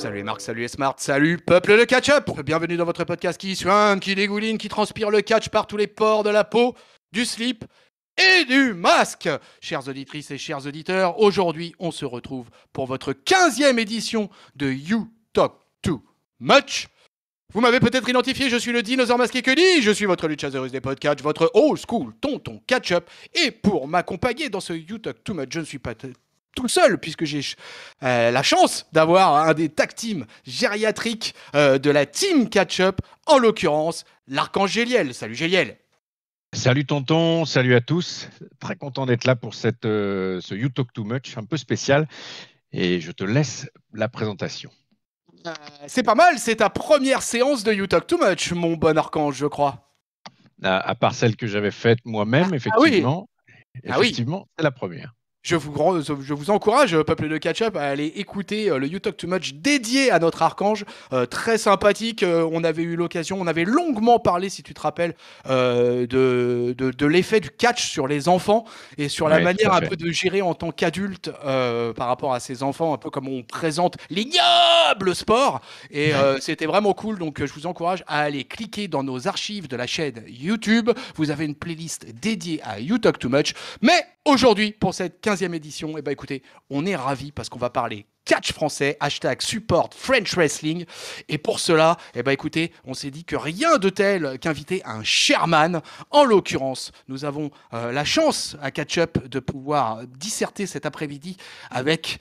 Salut Marc, salut Smart, salut peuple de catch-up. Bienvenue dans votre podcast qui suinte, qui dégouline, qui transpire le catch par tous les pores de la peau, du slip et du masque. Chères auditrices et chers auditeurs, aujourd'hui on se retrouve pour votre 15e édition de You Talk Too Much. Vous m'avez peut-être identifié, je suis le dinosaure masqué que dis, je suis votre luchasaurus des podcasts, votre old school tonton catch-up. Et pour m'accompagner dans ce You Talk Too Much, je ne suis pas tout seul, puisque j'ai la chance d'avoir un des tag teams gériatriques de la team catch-up, en l'occurrence l'archange Géliel. Salut Géliel. Salut tonton, salut à tous. Très content d'être là pour ce You Talk Too Much un peu spécial. Et je te laisse la présentation. C'est pas mal, c'est ta première séance de You Talk Too Much, mon bon archange, je crois. À part celle que j'avais faite moi-même, Oui. effectivement, c'est la première. Je vous encourage, peuple de catch-up, à aller écouter le You Talk Too Much dédié à notre archange. Très sympathique. On avait eu l'occasion, on avait longuement parlé, si tu te rappelles, de l'effet du catch sur les enfants et sur la manière un peu de gérer en tant qu'adulte par rapport à ces enfants, un peu comme on présente l'ignoble sport. Et c'était vraiment cool. Donc, je vous encourage à aller cliquer dans nos archives de la chaîne YouTube. Vous avez une playlist dédiée à You Talk Too Much. Mais aujourd'hui, pour cette 15e édition, eh ben écoutez, on est ravis parce qu'on va parler catch français, #support French Wrestling. Et pour cela, eh ben écoutez, on s'est dit que rien de tel qu'inviter un chairman. En l'occurrence, nous avons la chance à Catch Up de pouvoir disserter cet après-midi avec...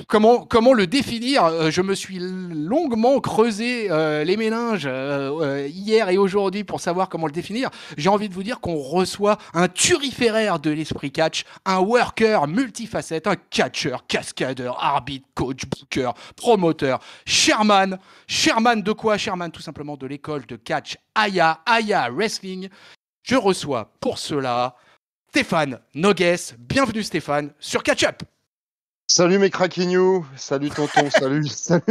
comment le définir? Je me suis longuement creusé les méninges hier et aujourd'hui pour savoir comment le définir. J'ai envie de vous dire qu'on reçoit un turiféraire de l'esprit catch, un worker multifacette, un catcheur, cascadeur, arbitre, coach, booker, promoteur, chairman. Chairman de quoi? Chairman tout simplement de l'école de catch Aya Wrestling. Je reçois pour cela Stéphane Nogues. Bienvenue Stéphane sur Catch Up. Salut mes craquignous, salut tonton, salut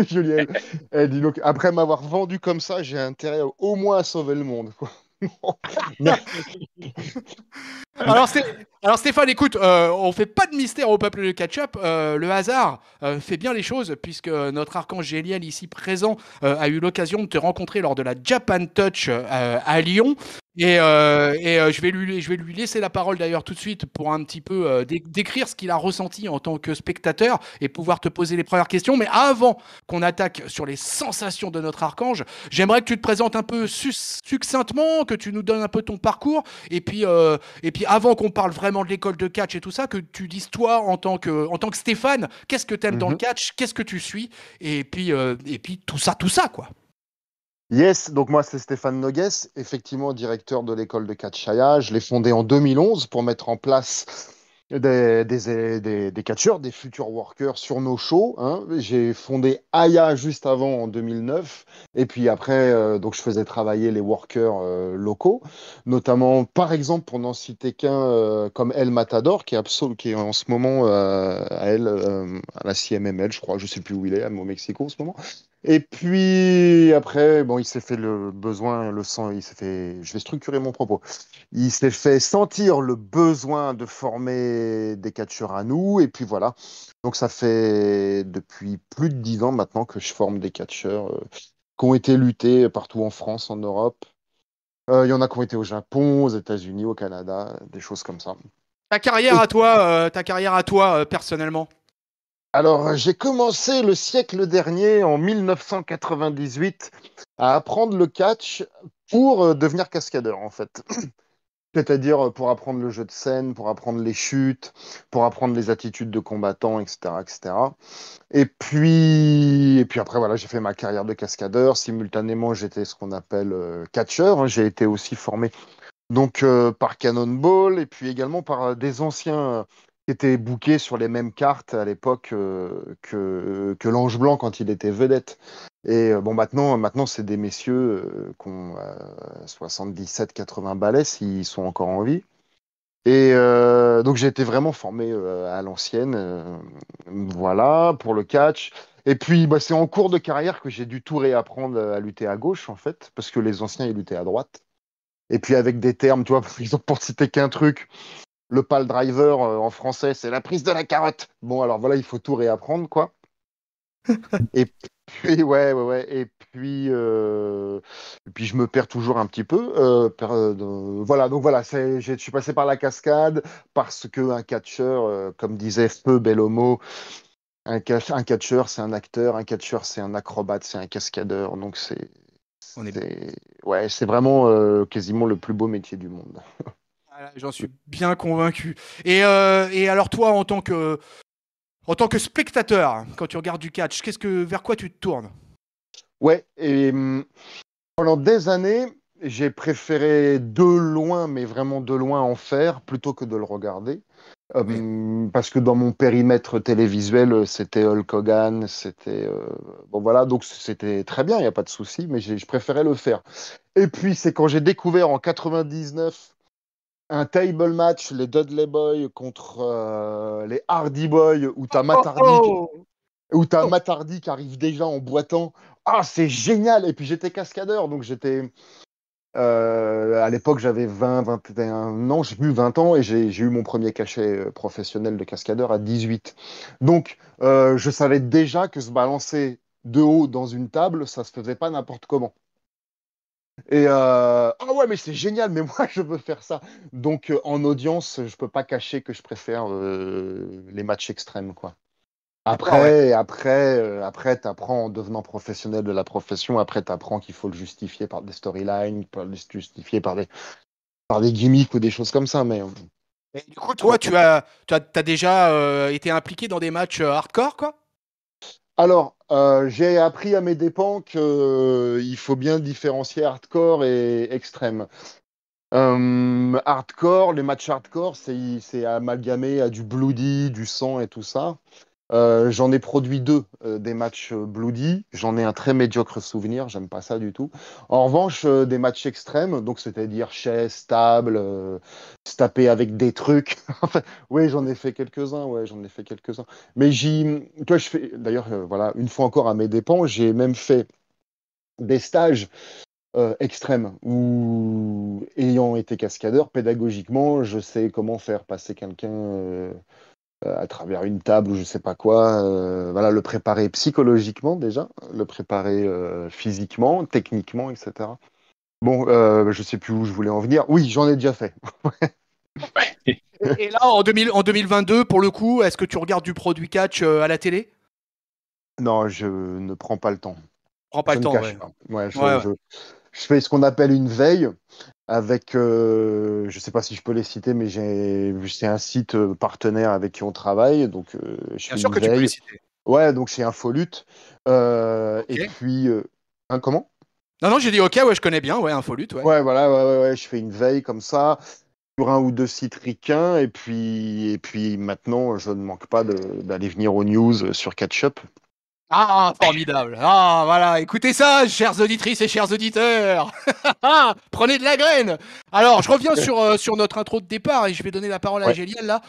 Juliel. Dis donc, après m'avoir vendu comme ça, j'ai intérêt au moins à sauver le monde, quoi. Alors Stéphane, écoute, on fait pas de mystère au peuple de catch-up. Le hasard fait bien les choses puisque notre archange Géliel ici présent a eu l'occasion de te rencontrer lors de la Japan Touch à Lyon. Et je vais lui laisser la parole d'ailleurs tout de suite pour un petit peu décrire ce qu'il a ressenti en tant que spectateur et pouvoir te poser les premières questions. Mais avant qu'on attaque sur les sensations de notre archange, j'aimerais que tu te présentes un peu succinctement, que tu nous donnes un peu ton parcours. Et puis avant qu'on parle vraiment de l'école de catch et tout ça, que tu dises toi en tant que Stéphane, qu'est-ce que tu aimes dans le catch, qu'est-ce que tu suis, et puis tout ça quoi. Yes, donc moi c'est Stéphane Nogues, effectivement directeur de l'école de catch Aya. Je l'ai fondé en 2011 pour mettre en place des catcheurs, des futurs workers sur nos shows, hein. J'ai fondé Aya juste avant en 2009 et puis après donc je faisais travailler les workers locaux, notamment par exemple pour n'en citer qu'un comme El Matador qui est en ce moment à la CMML, je crois, je sais plus où il est, au Mexico en ce moment. Et puis après, bon, il s'est fait le besoin, le sang, il s'est fait. Je vais structurer mon propos. Il s'est fait sentir le besoin de former des catcheurs à nous, et puis voilà. Donc ça fait depuis plus de 10 ans maintenant que je forme des catcheurs qui ont été luttés partout en France, en Europe. Il y en a qui ont été au Japon, aux États-Unis, au Canada, des choses comme ça. Ta carrière à toi, personnellement. Alors, j'ai commencé le siècle dernier, en 1998, à apprendre le catch pour devenir cascadeur, en fait. C'est-à-dire pour apprendre le jeu de scène, pour apprendre les chutes, pour apprendre les attitudes de combattant, etc., etc. Et puis après, voilà, j'ai fait ma carrière de cascadeur. Simultanément, j'étais ce qu'on appelle catcheur. J'ai été aussi formé donc par Cannonball et puis également par des anciens qui étaient bookés sur les mêmes cartes à l'époque que l'Ange Blanc quand il était vedette. Et bon, maintenant c'est des messieurs qui ont 77-80 balais s'ils sont encore en vie. Et donc j'ai été vraiment formé à l'ancienne, voilà, pour le catch. Et puis bah, c'est en cours de carrière que j'ai dû tout réapprendre à lutter à gauche, en fait, parce que les anciens, ils luttaient à droite. Et puis avec des termes, tu vois, par exemple, pour citer qu'un truc, le pal driver en français, c'est la prise de la carotte. Bon, alors voilà, il faut tout réapprendre, quoi. Et puis, ouais. Et puis je me perds toujours un petit peu. Voilà, donc voilà, je suis passé par la cascade parce que un catcheur, comme disait Feu Bellomo, un catcheur, c'est un acteur, un catcheur, c'est un acrobate, c'est un cascadeur. Donc On est... c'est vraiment quasiment le plus beau métier du monde. Voilà, j'en suis bien convaincu. Et alors toi, en tant que spectateur, quand tu regardes du catch, vers quoi tu te tournes? Ouais, et pendant des années, j'ai préféré de loin, mais vraiment de loin en faire plutôt que de le regarder. Oui. Parce que dans mon périmètre télévisuel, c'était Hulk Hogan, bon voilà, donc c'était très bien, il n'y a pas de souci, mais je préférais le faire. Et puis c'est quand j'ai découvert en 99 un table match, les Dudley Boys contre les Hardy Boys, Oh, oh, où t'as oh. Matt Hardy qui arrive déjà en boitant. Ah, c'est génial! Et puis j'étais cascadeur, donc j'étais à l'époque, j'avais 21 ans, j'ai plus 20 ans, et j'ai eu mon premier cachet professionnel de cascadeur à 18. Donc, je savais déjà que se balancer de haut dans une table, ça se faisait pas n'importe comment. Et ah ouais, mais c'est génial, mais moi, je veux faire ça. Donc, en audience, je peux pas cacher que je préfère les matchs extrêmes, quoi. D'accord, ouais. Après, tu apprends en devenant professionnel de la profession. Après, tu apprends qu'il faut le justifier par des storylines, pas le justifier par des gimmicks ou des choses comme ça. Mais Et du coup, toi, t'as déjà été impliqué dans des matchs hardcore, quoi? alors, j'ai appris à mes dépens qu'il faut bien différencier hardcore et extrême. Hardcore, les matchs hardcore, c'est amalgamé à du bloody, du sang et tout ça. J'en ai produit deux, des matchs bloody. J'en ai un très médiocre souvenir, j'aime pas ça du tout. En revanche, des matchs extrêmes, donc c'est-à-dire chaise, table, se taper avec des trucs. Enfin, oui, j'en ai fait quelques-uns, ouais, j'en ai fait quelques-uns. Mais toi, je fais, d'ailleurs, voilà, une fois encore à mes dépens, j'ai même fait des stages extrêmes où, ayant été cascadeur, pédagogiquement, je sais comment faire passer quelqu'un. À travers une table ou je sais pas quoi. Voilà, le préparer psychologiquement déjà, le préparer physiquement, techniquement, etc. Bon, je sais plus où je voulais en venir. Oui, j'en ai déjà fait. Et là, en 2022, pour le coup, est-ce que tu regardes du produit catch à la télé? Non, je ne prends pas le temps. Prends pas Je le ne temps, cache ouais. pas. Ouais, Ouais, ouais. je fais ce qu'on appelle une veille avec, je sais pas si je peux les citer, mais c'est un site partenaire avec qui on travaille, donc je Bien fais sûr une que tu peux les veille. citer. Ouais, donc chez Infolut. Et Ok. puis, comment? Non, non, j'ai dit ok, ouais, je connais bien, ouais, Infolute, ouais. Ouais, voilà, ouais, je fais une veille comme ça sur un ou deux sites ricains, et puis maintenant, je ne manque pas d'aller venir aux news sur Catch-Up. Ah, formidable. Ah, voilà. Écoutez ça, chères auditrices et chers auditeurs. Prenez de la graine. Alors, je reviens sur notre intro de départ et je vais donner la parole à Ouais. Géliel là,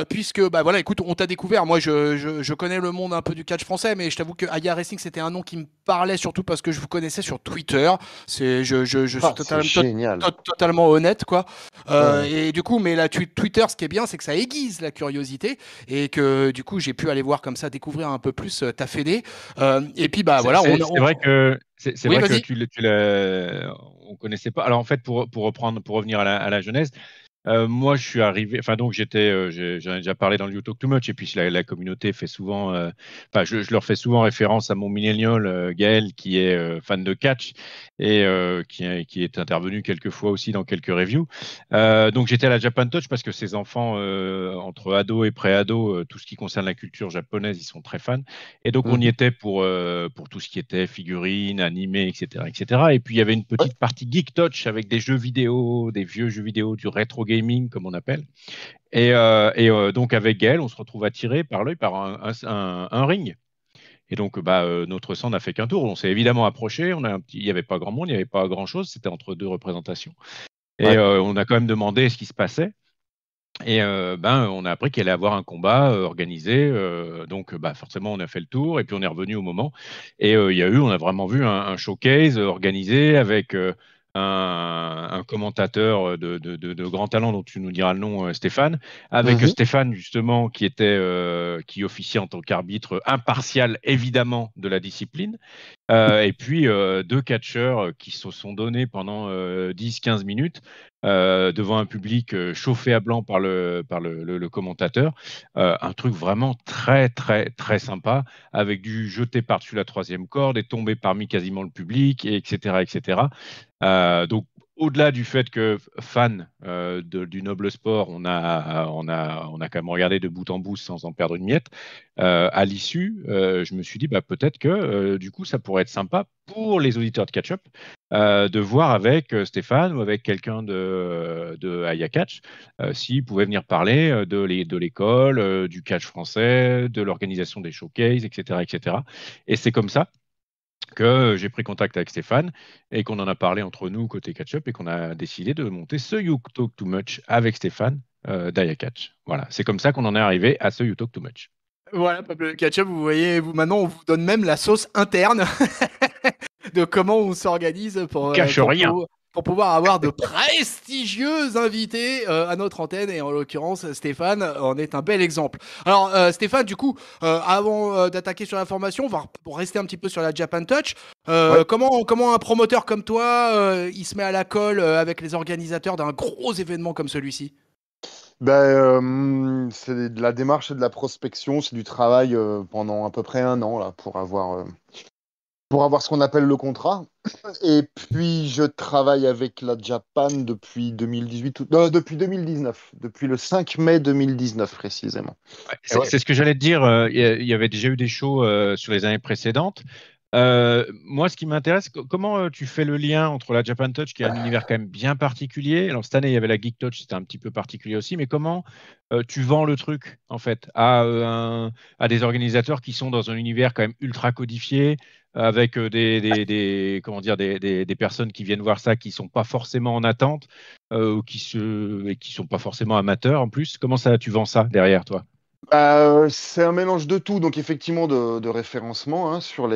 puisque bah voilà, écoute, on t'a découvert. Moi, je connais le monde un peu du catch français, mais je t'avoue que Aya Racing c'était un nom qui me parlait surtout parce que je vous connaissais sur Twitter. Je suis Ah, c'est génial. totalement honnête quoi. Ouais. Et du coup, mais la Twitter, ce qui est bien, c'est que ça aiguise la curiosité et que du coup, j'ai pu aller voir comme ça, découvrir un peu plus ta fédé. Et puis bah C'est voilà, c'est- c'est vrai que c'est oui, vrai que vas-y. on connaissait pas. Alors en fait, pour reprendre, pour revenir à la genèse, moi, je suis arrivé, enfin donc j'en ai déjà parlé dans le You Talk Too Much, et puis la communauté fait souvent, enfin je leur fais souvent référence à mon millénial Gaël, qui est fan de catch et qui est intervenu quelques fois aussi dans quelques reviews. Donc j'étais à la Japan Touch parce que ces enfants, entre ados et pré-ados, tout ce qui concerne la culture japonaise, ils sont très fans. Et donc on y Mhm. était pour tout ce qui était figurines, animés, etc., etc. Et puis il y avait une Ouais. petite partie Geek Touch avec des jeux vidéo, des vieux jeux vidéo, du rétro gaming comme on appelle. Donc avec Gaël, on se retrouve attiré par l'œil par un ring. Et donc notre sang n'a fait qu'un tour. On s'est évidemment approché. Il n'y avait pas grand monde, il n'y avait pas grand chose. C'était entre deux représentations. Et Ouais. on a quand même demandé ce qui se passait. Et on a appris qu'il allait avoir un combat organisé. Donc, forcément, on a fait le tour et puis on est revenu au moment. Et on a vraiment vu un showcase organisé avec un commentateur de grand talent dont tu nous diras le nom, Stéphane, avec Mhm. Stéphane justement qui officie en tant qu'arbitre impartial évidemment de la discipline, et puis deux catcheurs qui se sont donnés pendant 10-15 minutes devant un public chauffé à blanc par le commentateur. Un truc vraiment très, très, très sympa, avec du jeté par-dessus la troisième corde et tomber parmi quasiment le public, et etc. etc. Donc, au-delà du fait que fan du noble sport, on a quand même regardé de bout en bout sans en perdre une miette. À l'issue, je me suis dit bah, peut-être que du coup, ça pourrait être sympa pour les auditeurs de Catch-Up de voir avec Stéphane ou avec quelqu'un de Aya Catch s'ils pouvaient venir parler de l'école, du catch français, de l'organisation des showcases, etc., etc. Et c'est comme ça que j'ai pris contact avec Stéphane et qu'on en a parlé entre nous côté catch-up et qu'on a décidé de monter ce You Talk Too Much avec Stéphane d'Aya Catch. Voilà, c'est comme ça qu'on en est arrivé à ce You Talk Too Much. Voilà, Pablo le Ketchup, vous voyez, vous maintenant, on vous donne même la sauce interne de comment on s'organise On cache rien. pour pouvoir avoir de prestigieux invités à notre antenne. Et en l'occurrence, Stéphane en est un bel exemple. Alors, Stéphane, du coup, avant d'attaquer sur la formation, pour rester un petit peu sur la Japan Touch, Ouais. comment un promoteur comme toi, il se met à la colle avec les organisateurs d'un gros événement comme celui-ci? C'est de la démarche et de la prospection, c'est du travail pendant à peu près un an là, pour avoir ce qu'on appelle le contrat. Et puis je travaille avec la Japan depuis 2018, depuis 2019, depuis le 5 mai 2019 précisément. Ouais, Et c'est ouais. c'est ce que j'allais te dire. Il y avait déjà eu des shows sur les années précédentes. Moi, ce qui m'intéresse, comment tu fais le lien entre la Japan Touch, qui est un univers quand même bien particulier. Alors, cette année, il y avait la Geek Touch, c'était un petit peu particulier aussi, mais comment tu vends le truc, en fait, à des organisateurs qui sont dans un univers quand même ultra codifié, avec comment dire, des personnes qui viennent voir ça, qui sont pas forcément en attente, et qui sont pas forcément amateurs en plus. Comment ça, tu vends ça derrière toi? C'est un mélange de tout, donc effectivement de référencement hein, sur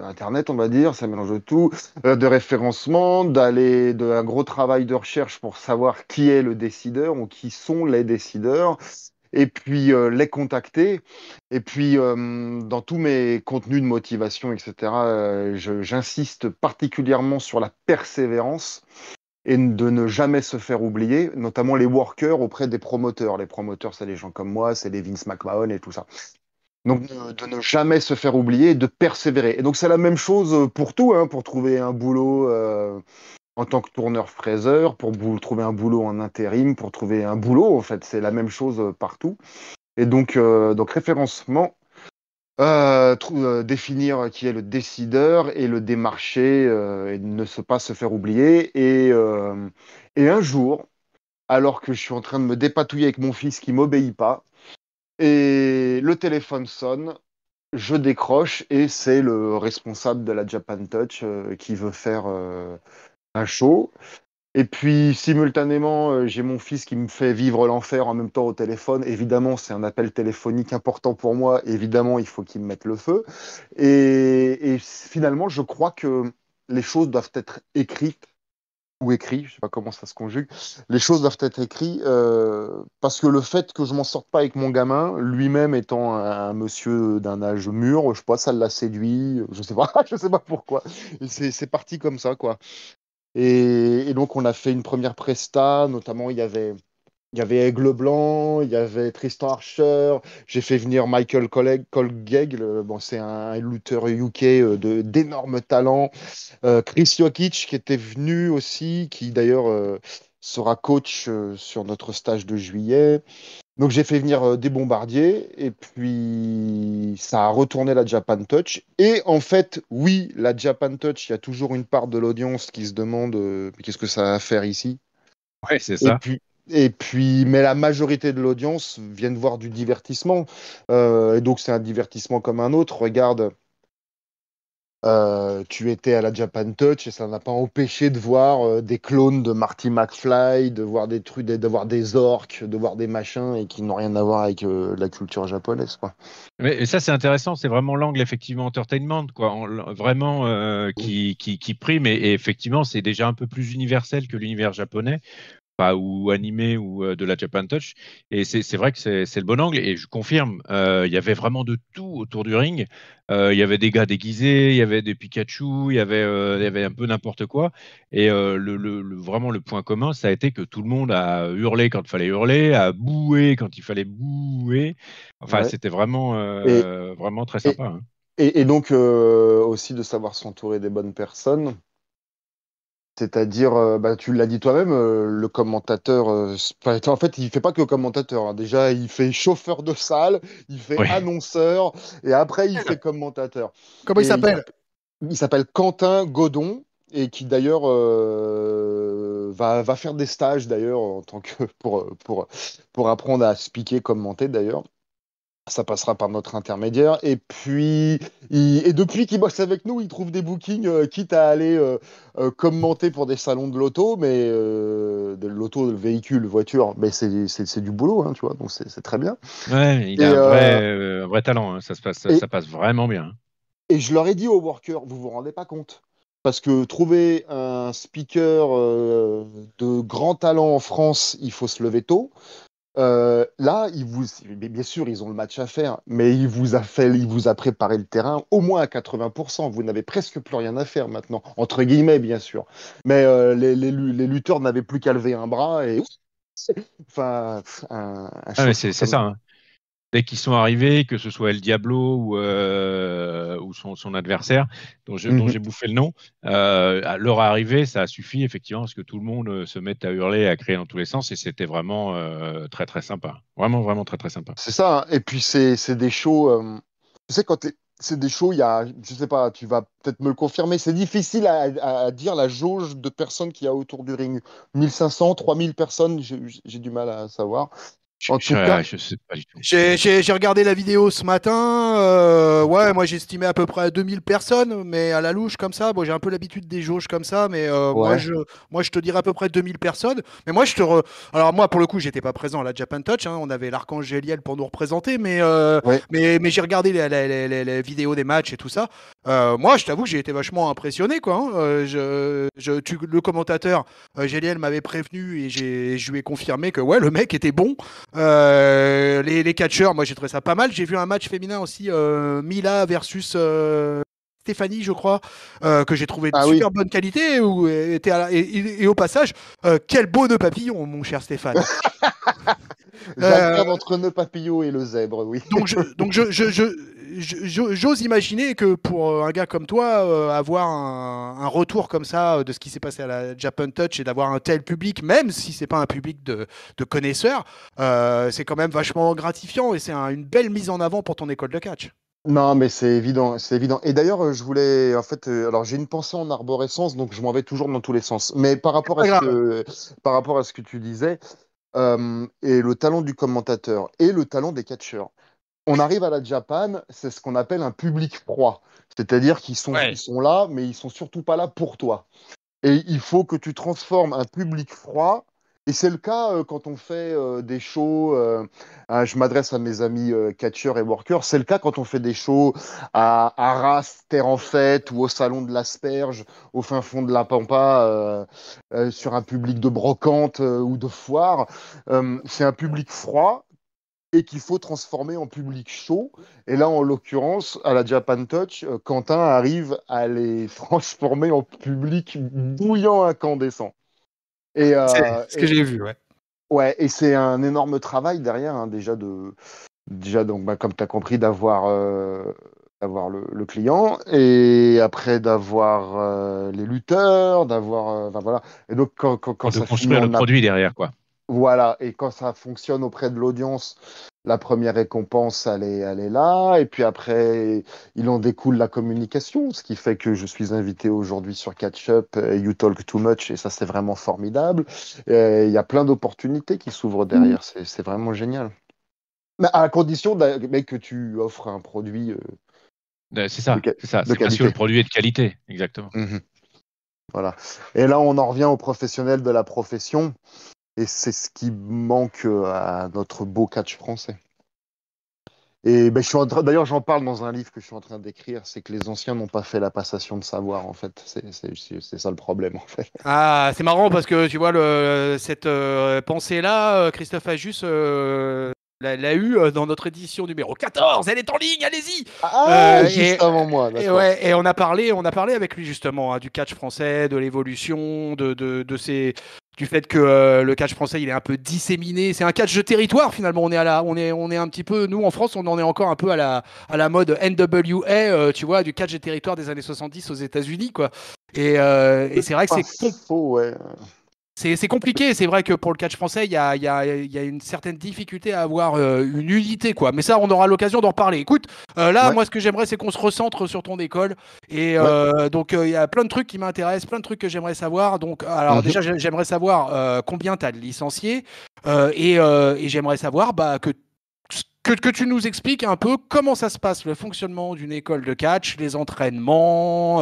Internet, on va dire, c'est un mélange de tout, de référencement, de un gros travail de recherche pour savoir qui est le décideur ou qui sont les décideurs, et puis les contacter. Et puis dans tous mes contenus de motivation, etc., j'insiste particulièrement sur la persévérance et de ne jamais se faire oublier, notamment les workers auprès des promoteurs. Les promoteurs, c'est les gens comme moi, c'est les Vince McMahon et tout ça. Donc de ne jamais se faire oublier et de persévérer. Et donc c'est la même chose pour tout, hein, pour trouver un boulot en tant que tourneur-fraiseur, trouver un boulot en intérim, pour trouver un boulot, en fait, c'est la même chose partout. Et donc référencement, définir qui est le décideur et le démarcher et pas se faire oublier. Et un jour, alors que je suis en train de me dépatouiller avec mon fils qui m'obéit pas, et le téléphone sonne, je décroche et c'est le responsable de la Japan Touch qui veut faire un show. Et puis, simultanément, j'ai mon fils qui me fait vivre l'enfer en même temps au téléphone. Évidemment, c'est un appel téléphonique important pour moi. Évidemment, il faut qu'il me mette le feu. Et finalement, je crois que les choses doivent être écrites ou écrites. Je sais pas comment ça se conjugue. Les choses doivent être écrites parce que le fait que je m'en sorte pas avec mon gamin, lui-même étant un monsieur d'un âge mûr, je sais pas, ça l'a séduit. Je sais pas, je sais pas pourquoi. Et c'est parti comme ça, quoi. Et donc, on a fait une première presta, notamment, il y avait Aigle Blanc, il y avait Tristan Archer, j'ai fait venir Michael Colgeg, bon, c'est un lutteur UK d'énorme talent, Chris Jokic qui était venu aussi, qui d'ailleurs sera coach sur notre stage de juillet. Donc j'ai fait venir des bombardiers et puis ça a retourné la Japan Touch. Et en fait, oui, la Japan Touch, il y a toujours une part de l'audience qui se demande mais qu'est-ce que ça a à faire ici? Ouais, c'est Et ça. puis, mais la majorité de l'audience viennent voir du divertissement. Et donc c'est un divertissement comme un autre. Regarde, Tu étais à la Japan Touch et ça n'a pas empêché de voir des clones de Marty McFly, de voir des trucs, de voir des orques, de voir des machins et qui n'ont rien à voir avec la culture japonaise, quoi. Et ça, c'est intéressant. C'est vraiment l'angle, effectivement, entertainment, quoi. Vraiment qui prime. Et effectivement, c'est déjà un peu plus universel que l'univers japonais. Pas ou animé ou de la Japan Touch. Et c'est vrai que c'est le bon angle. Et je confirme, il y avait vraiment de tout autour du ring. Il y avait des gars déguisés, il y avait des Pikachu, il y avait un peu n'importe quoi. Et vraiment le point commun, ça a été que tout le monde a hurlé quand il fallait hurler, a boué quand il fallait bouer. Enfin, Ouais. c'était vraiment, Et, vraiment très et, sympa, hein. et donc aussi de savoir s'entourer des bonnes personnes. C'est-à-dire, bah, tu l'as dit toi-même, le commentateur, en fait, il fait pas que commentateur, hein. Déjà, il fait chauffeur de salle, il fait Oui, annonceur, et après, il fait commentateur. Comment il Et s'appelle? il s'appelle Quentin Godon, et qui d'ailleurs va faire des stages d'ailleurs en tant que pour apprendre à speaker, commenter d'ailleurs. Ça passera par notre intermédiaire. Et puis, et depuis qu'il bosse avec nous, il trouve des bookings, quitte à aller commenter pour des salons de l'auto, mais de l'auto, le véhicule, voiture, mais c'est du boulot, hein, tu vois, donc c'est très bien. ouais, il Et, a euh, un vrai talent, hein. et, Ça passe vraiment bien, hein. et je leur ai dit aux workers, vous vous rendez pas compte. Parce que trouver un speaker de grand talent en France, il faut se lever tôt. Là, bien sûr, ils ont le match à faire, mais il vous a préparé le terrain au moins à 80%. Vous n'avez presque plus rien à faire maintenant, entre guillemets, bien sûr. Mais les lutteurs n'avaient plus qu'à lever un bras et enfin, un Ah, mais chauffeur c'est comme ça, ça. hein. Dès qu'ils sont arrivés, que ce soit El Diablo ou son adversaire, dont Mhm. j'ai bouffé le nom, à leur arrivée, ça a suffi effectivement parce que tout le monde se mette à hurler, à crier dans tous les sens, et c'était vraiment très très sympa. Vraiment, vraiment très très sympa. C'est ça, hein. Et puis c'est des shows. Tu sais, c'est des shows, il y a, je sais pas, tu vas peut-être me le confirmer, c'est difficile à dire la jauge de personnes qu'il y a autour du ring. 1500, 3000 personnes, j'ai du mal à savoir. En tout cas, Je sais pas du tout. J'ai regardé la vidéo ce matin. Ouais, moi j'estimais à peu près à 2000 personnes, mais à la louche comme ça. Bon, j'ai un peu l'habitude des jauges comme ça, mais ouais, moi je te dirais à peu près 2000 personnes. Mais moi alors moi pour le coup j'étais pas présent à la Japan Touch, hein. On avait l'archange Géliel pour nous représenter, ouais. mais j'ai regardé les vidéos des matchs et tout ça. Moi je t'avoue que j'ai été vachement impressionné quoi, hein. Le commentateur Géliel m'avait prévenu et je lui ai confirmé que ouais le mec était bon. Les catcheurs, moi j'ai trouvé ça pas mal. J'ai vu un match féminin aussi, Mila versus Stéphanie, je crois, que j'ai trouvé de Ah oui, super bonne qualité. Et au passage, quel beau nœud papillon, mon cher Stéphane. Euh, j'alterne entre nœud papillon et le zèbre, oui. J'ose imaginer que pour un gars comme toi, avoir un retour comme ça de ce qui s'est passé à la Japan Touch et d'avoir un tel public, même si c'est pas un public de connaisseurs, c'est quand même vachement gratifiant et c'est une belle mise en avant pour ton école de catch. Non, mais c'est évident, c'est évident. Et d'ailleurs, je voulais, en fait, alors j'ai une pensée en arborescence, donc je m'en vais toujours dans tous les sens. Mais Pas grave. par rapport à ce que tu disais, et le talent du commentateur et le talent des catcheurs. On arrive à la Japan, c'est ce qu'on appelle un public froid. C'est-à-dire ils Ouais. sont là, mais ils sont surtout pas là pour toi. Et il faut que tu transformes un public froid. Et c'est le cas quand on fait des shows. Je m'adresse à mes amis catcheurs et workers. C'est le cas quand on fait des shows à Arras, Terre en Fête, ou au Salon de l'Asperge, au fin fond de la Pampa, sur un public de brocante ou de foire. C'est un public froid et qu'il faut transformer en public chaud. Et là, en l'occurrence, à la Japan Touch, Quentin arrive à les transformer en public bouillant, incandescent. Et, C'est euh, ce que et j'ai vu, ouais. ouais, et c'est un énorme travail derrière, hein, déjà donc, bah, comme tu as compris, d'avoir le client, et après d'avoir les lutteurs, enfin, voilà. Et donc, quand De ça finit construire le en, produit derrière, quoi. voilà, et quand ça fonctionne auprès de l'audience, la première récompense, elle est là, et puis après, il en découle la communication, ce qui fait que je suis invité aujourd'hui sur Catch Up, You Talk Too Much, et ça, c'est vraiment formidable. Il y a plein d'opportunités qui s'ouvrent derrière, c'est vraiment génial. Mais à condition mais que tu offres un produit C'est ça, de c'est ça. de C'est parce que le qualité. produit est de qualité, exactement. Mhm. Voilà. Et là, on en revient aux professionnels de la profession, et c'est ce qui manque à notre beau catch français. Et ben, d'ailleurs, j'en parle dans un livre que je suis en train d'écrire, c'est que les anciens n'ont pas fait la passation de savoir, en fait. C'est ça le problème, en fait. Ah, c'est marrant parce que tu vois cette pensée-là, Christophe Ajus l'a eu dans notre édition numéro 14. Elle est en ligne, allez-y. Ah, Euh, juste et, avant moi, et d'accord. ouais, et on a parlé avec lui justement du catch français, de l'évolution, du fait que le catch français il est un peu disséminé. C'est un catch de territoire finalement. On est un petit peu, nous en France, on en est encore un peu à la mode NWA, tu vois, du catch de territoire des années 70 aux États-Unis, quoi. Et c'est vrai que Pas faux, ouais. c'est compliqué. C'est vrai que pour le catch français, il y a une certaine difficulté à avoir une unité, quoi. Mais ça, on aura l'occasion d'en reparler. Écoute, là, Ouais, moi, ce que j'aimerais, c'est qu'on se recentre sur ton école. Et ouais. donc, il y a plein de trucs qui m'intéressent, plein de trucs que j'aimerais savoir. Donc, alors Mhm. déjà, j'aimerais savoir combien tu as de licenciés. Et j'aimerais savoir que tu nous expliques un peu comment ça se passe, le fonctionnement d'une école de catch, les entraînements,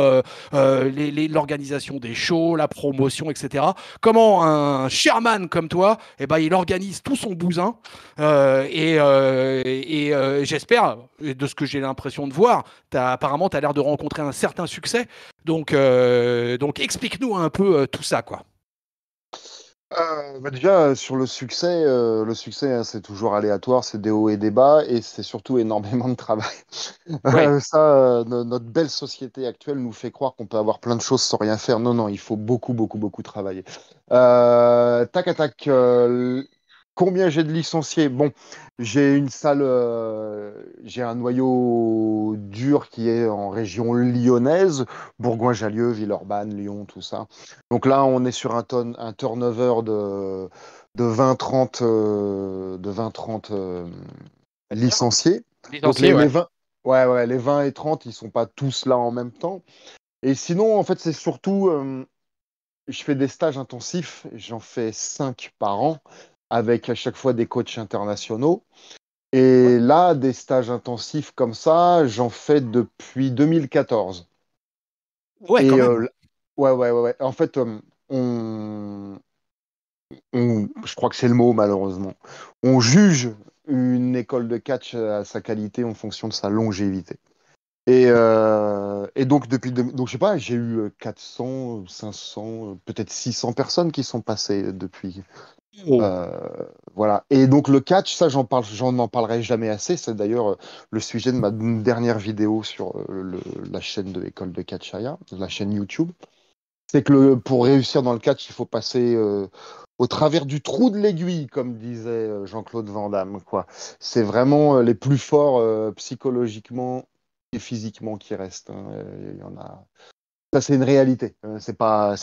l'organisation des shows, la promotion, etc. Comment un chairman comme toi, eh ben, il organise tout son bousin. J'espère, de ce que j'ai l'impression de voir, apparemment, tu as l'air de rencontrer un certain succès. Donc explique-nous un peu tout ça, quoi. Bah déjà, sur le succès, hein, c'est toujours aléatoire, c'est des hauts et des bas, et c'est surtout énormément de travail. Ouais. Notre belle société actuelle nous fait croire qu'on peut avoir plein de choses sans rien faire. Non, non, il faut beaucoup, beaucoup, beaucoup travailler. Tac, à tac. Combien j'ai de licenciés? Bon, j'ai une salle, j'ai un noyau dur qui est en région lyonnaise, Bourgoin-Jallieu, Villeurbanne, Lyon, tout ça. Donc là, on est sur un turnover de 20-30 licenciés. Donc Licencié, ouais. les 20, ouais, ouais, les 20 et 30, ils sont pas tous là en même temps. Et sinon, en fait, c'est surtout, je fais des stages intensifs, j'en fais 5 par an, avec à chaque fois des coachs internationaux. Ouais, Et là, des stages intensifs comme ça, j'en fais depuis 2014. ouais, quand Et même. ouais, ouais, ouais, ouais. En fait, on, je crois que c'est le mot malheureusement, on juge une école de catch à sa qualité en fonction de sa longévité. Et donc, donc, je sais pas, j'ai eu 400, 500, peut-être 600 personnes qui sont passées depuis. Oh. Euh, voilà. Et donc, le catch, ça, j'en en parlerai jamais assez. C'est d'ailleurs le sujet de ma dernière vidéo sur la chaîne de l'école de catch Aya, la chaîne YouTube. C'est que pour réussir dans le catch, il faut passer au travers du trou de l'aiguille, comme disait Jean-Claude Van Damme, quoi. C'est vraiment les plus forts psychologiquement et physiquement qui restent, hein. Il y en a. Ça, c'est une réalité. C'est pas.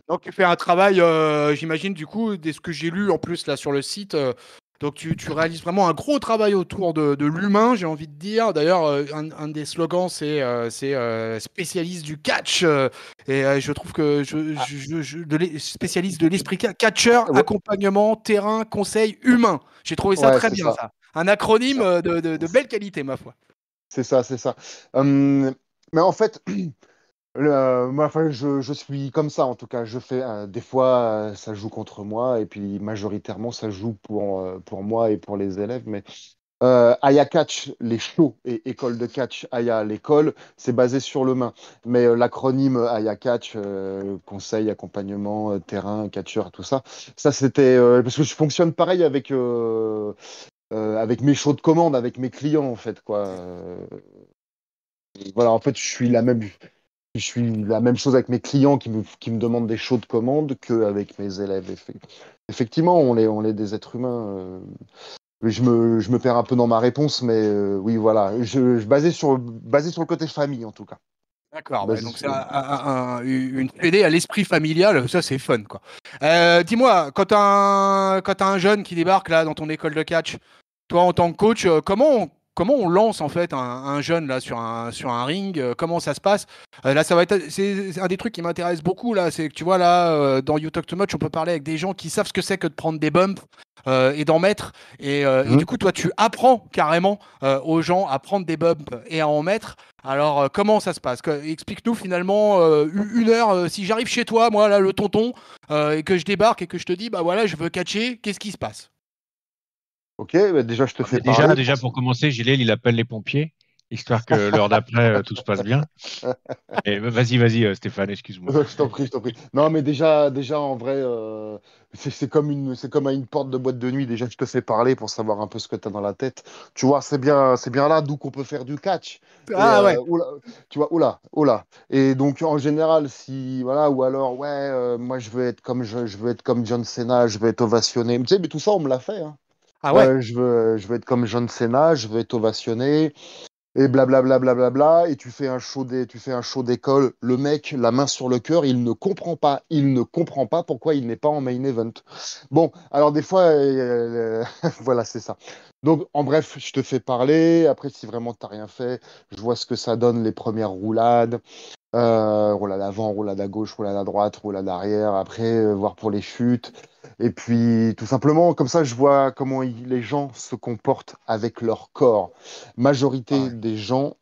Donc tu fais un travail, j'imagine du coup, dès ce que j'ai lu en plus là sur le site, donc tu réalises vraiment un gros travail autour de l'humain, j'ai envie de dire. D'ailleurs, un des slogans, c'est spécialiste du catch, je trouve que spécialiste de l'esprit catcheur, Ouais, accompagnement, terrain, conseil, humain. J'ai trouvé ça ouais, très c'est bien ça. ça. Un acronyme C'est de belle qualité, ma foi. c'est ça, c'est ça. Mais en fait. Moi, enfin, je suis comme ça, en tout cas. Je fais, des fois, ça joue contre moi, et puis majoritairement, ça joue pour moi et pour les élèves. Mais Aya Catch, les shows et école de catch Aya, l'école, c'est basé sur le main. Mais l'acronyme Aya Catch, conseil, accompagnement, terrain, catcheur, tout ça, ça c'était. Parce que je fonctionne pareil avec mes shows de commande, avec mes clients, en fait, quoi. Voilà, en fait, je suis la même chose avec mes clients qui me demandent des shows de commande qu'avec mes élèves. Effectivement, on est des êtres humains. Je me perds un peu dans ma réponse, mais oui, voilà. Basé sur le côté famille, en tout cas. D'accord, ouais, Basé donc c'est sur... une fédé à l'esprit familial, ça c'est fun quoi. Dis-moi, quand t'as un jeune qui débarque là dans ton école de catch, toi en tant que coach, comment comment on lance en fait un jeune là sur un ring, comment ça se passe? Là, ça va être, c'est un des trucs qui m'intéresse beaucoup là, c'est que tu vois là, dans You Talk Too Much, on peut parler avec des gens qui savent ce que c'est que de prendre des bumps et d'en mettre. Et du coup, toi, tu apprends carrément aux gens à prendre des bumps et à en mettre. Alors, comment ça se passe? Explique-nous finalement une heure. Si j'arrive chez toi, moi là, le tonton, et que je débarque et que je te dis, bah voilà, je veux catcher, qu'est-ce qui se passe? Ok, bah déjà, je te fais Déjà, parler. déjà pour commencer, Gilles, il appelle les pompiers, histoire que l'heure d'après, tout se passe bien. Et vas-y, Stéphane, excuse-moi. Je t'en prie, je t'en prie. Non, mais déjà en vrai, c'est comme à une porte de boîte de nuit. Déjà, je te fais parler pour savoir un peu ce que tu as dans la tête. Tu vois, c'est bien là d'où qu'on peut faire du catch. Et Ah ouais. oula, tu vois, oula, oula. Et donc en général, si voilà, ou alors ouais, moi je veux être comme John Cena, je veux être ovationné. Tu sais, mais tout ça, on me l'a fait, hein. Ah ouais. Je veux être comme John Cena, je veux être ovationné et blablabla, blablabla, et tu fais un show d'école, le mec, la main sur le cœur, il ne comprend pas pourquoi il n'est pas en main event. Bon, alors des fois, voilà, c'est ça. Donc, en bref, je te fais parler, après, si vraiment t'as rien fait, je vois ce que ça donne, les premières roulades, roulade avant, roulade à gauche, roulade à droite, roulade arrière, après, voir pour les chutes. Et puis, tout simplement, comme ça, je vois comment les gens se comportent avec leur corps. Ah Majorité ouais. des gens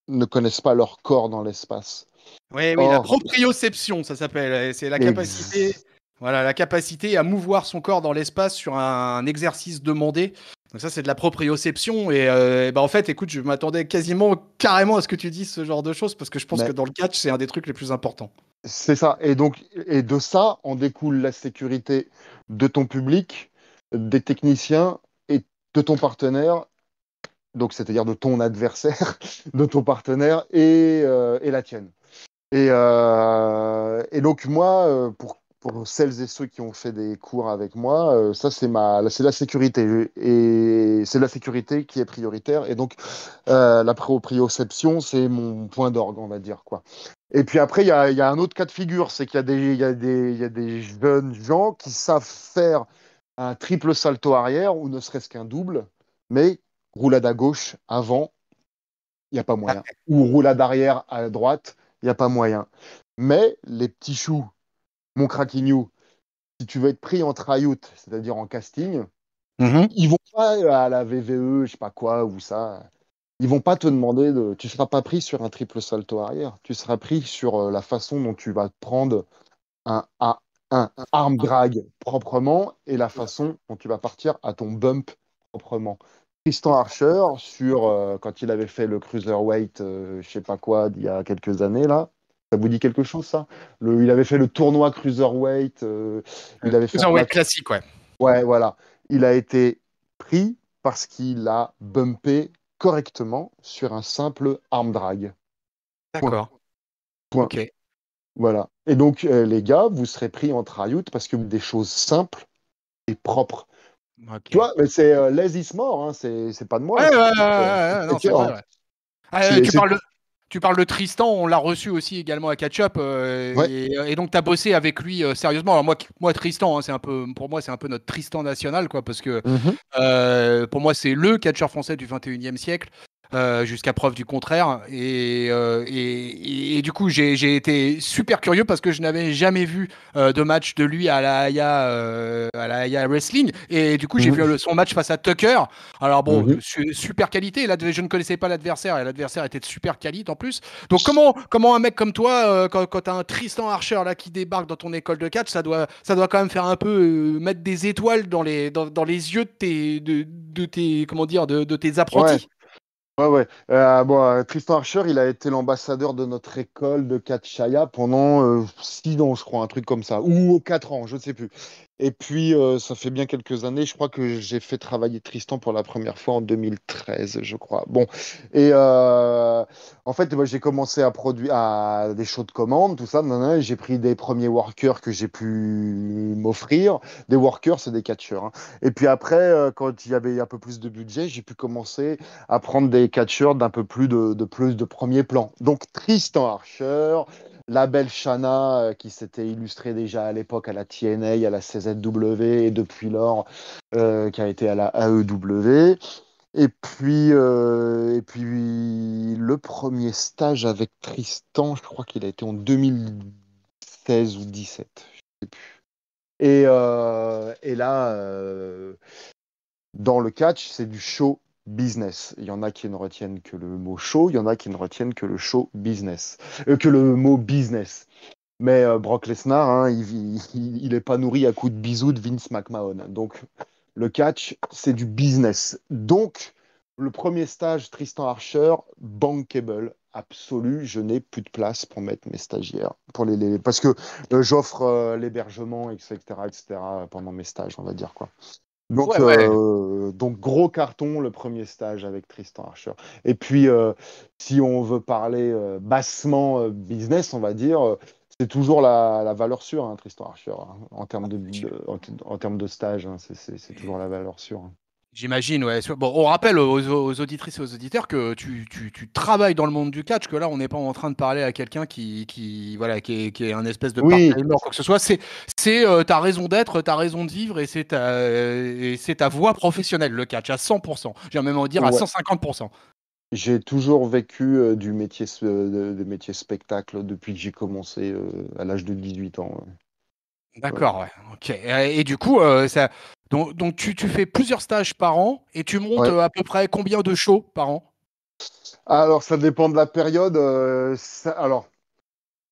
ne connaissent pas leur corps dans l'espace. Oui, oui, la Or, proprioception, ça s'appelle. C'est la capacité, ex- voilà, la capacité à mouvoir son corps dans l'espace sur un exercice demandé. Donc ça, c'est de la proprioception. Et bah, en fait, écoute, je m'attendais quasiment, carrément à ce que tu dises ce genre de choses, parce que je pense que mais dans le catch, c'est un des trucs les plus importants. c'est ça. Et donc, et de ça, en découle la sécurité de ton public, des techniciens et de ton partenaire, donc c'est-à-dire de ton adversaire, de ton partenaire et la tienne. Et donc moi, pour celles et ceux qui ont fait des cours avec moi, ça c'est la sécurité et c'est la sécurité qui est prioritaire. Et donc la proprioception, c'est mon point d'orgue, on va dire quoi. Et puis après, il y a un autre cas de figure, c'est qu'il y a il y a des jeunes gens qui savent faire un triple salto arrière ou ne serait-ce qu'un double, mais roulade à gauche avant, il n'y a pas Ah, moyen. Ou roulade arrière à droite, il n'y a pas moyen. Mais les petits choux, mon craquignou, si tu veux être pris en tryout, c'est-à-dire en casting, mhm. ils vont pas à la VVE, je sais pas quoi, ou ça. Ils vont pas te demander de. Tu seras pas pris sur un triple salto arrière. Tu seras pris sur la façon dont tu vas prendre un, un arm drag proprement et la façon dont tu vas partir à ton bump proprement. Tristan Archer, quand il avait fait le cruiserweight, je sais pas quoi, d'il y a quelques années, là, ça vous dit quelque chose, ça? Il avait fait le tournoi cruiserweight, il avait fait un Ouais, match. classique, ouais. Ouais, voilà. Il a été pris parce qu'il a bumpé correctement sur un simple arm drag. Point. D'accord. Point. Ok. Voilà. Et donc, les gars, vous serez pris en tryout parce que des choses simples et propres. Tu Ok. vois, mais c'est less is more, hein, c'est pas de moi, Ouais, ouais, c'est ouais, ouais, ouais, non, c'est écœur, vrai, hein. ouais. Ah, C'est, c'est- tu parles de Tristan, on l'a reçu aussi également à Catch Up, Ouais. et donc tu as bossé avec lui sérieusement. Alors moi Tristan, hein, c'est un peu, pour moi, c'est un peu notre Tristan national, quoi, parce que Mhm. pour moi, c'est le catcheur français du 21e siècle. Jusqu'à preuve du contraire. Et du coup, j'ai été super curieux parce que je n'avais jamais vu de match de lui à la Aya Wrestling. Et du coup, j'ai vu Mhm. son match face à Tucker. Alors bon, Mhm. super qualité. Je ne connaissais pas l'adversaire et l'adversaire était de super qualité en plus. Donc comment un mec comme toi, quand tu as un Tristan Archer là qui débarque dans ton école de catch, ça doit quand même faire un peu mettre des étoiles dans les yeux de tes comment dire de tes Ouais. apprentis. Ouais, ouais. Bon, Tristan Archer, il a été l'ambassadeur de notre école de Catchaya pendant 6 ans, je crois, un truc comme ça, ou 4 ans, je ne sais plus. Et puis, ça fait bien quelques années, je crois que j'ai fait travailler Tristan pour la première fois en 2013, je crois. Bon, et en fait, moi, j'ai commencé à produire à des shows de commande, tout ça, nanana, et j'ai pris des premiers workers que j'ai pu m'offrir. Des workers, c'est des catcheurs, hein. Et puis après, quand il y avait un peu plus de budget, j'ai pu commencer à prendre des catcheurs d'un peu plus de premier plan. Donc Tristan Archer, la belle Shanna qui s'était illustrée déjà à l'époque à la TNA, à la CZW et depuis lors qui a été à la AEW. Et puis le premier stage avec Tristan, je crois qu'il a été en 2016 ou 17. Je sais plus. Et là, dans le catch, c'est du show business. Il y en a qui ne retiennent que le mot show, il y en a qui ne retiennent que le show business, que le mot business. Mais Brock Lesnar, hein, il est pas nourri à coups de bisous de Vince McMahon. Donc, le catch, c'est du business. Donc, le premier stage, Tristan Archer, bankable, absolu. Je n'ai plus de place pour mettre mes stagiaires. Parce que j'offre l'hébergement, etc., pendant mes stages, on va dire, quoi. Donc, Ouais, ouais. gros carton, le premier stage avec Tristan Archer. Et puis, si on veut parler bassement business, on va dire, c'est toujours la valeur sûre, hein, Tristan Archer, hein, en termes de stage, hein, c'est toujours la valeur sûre, hein. J'imagine, ouais. Bon, on rappelle aux auditrices et aux auditeurs que tu travailles dans le monde du catch, que là, on n'est pas en train de parler à quelqu'un voilà, qui est un espèce de Oui, part-timer ou quoi que ce soit. C'est ta raison d'être, ta raison de vivre et c'est ta voie professionnelle, le catch, à 100%. J'ai même envie de dire à ouais. 150%. J'ai toujours vécu des métiers spectacle depuis que j'ai commencé à l'âge de 18 ans. Ouais. D'accord, ouais. Ok. Et du coup, donc tu fais plusieurs stages par an et tu montes Ouais. à peu près combien de shows par an? Alors, ça dépend de la période. Alors,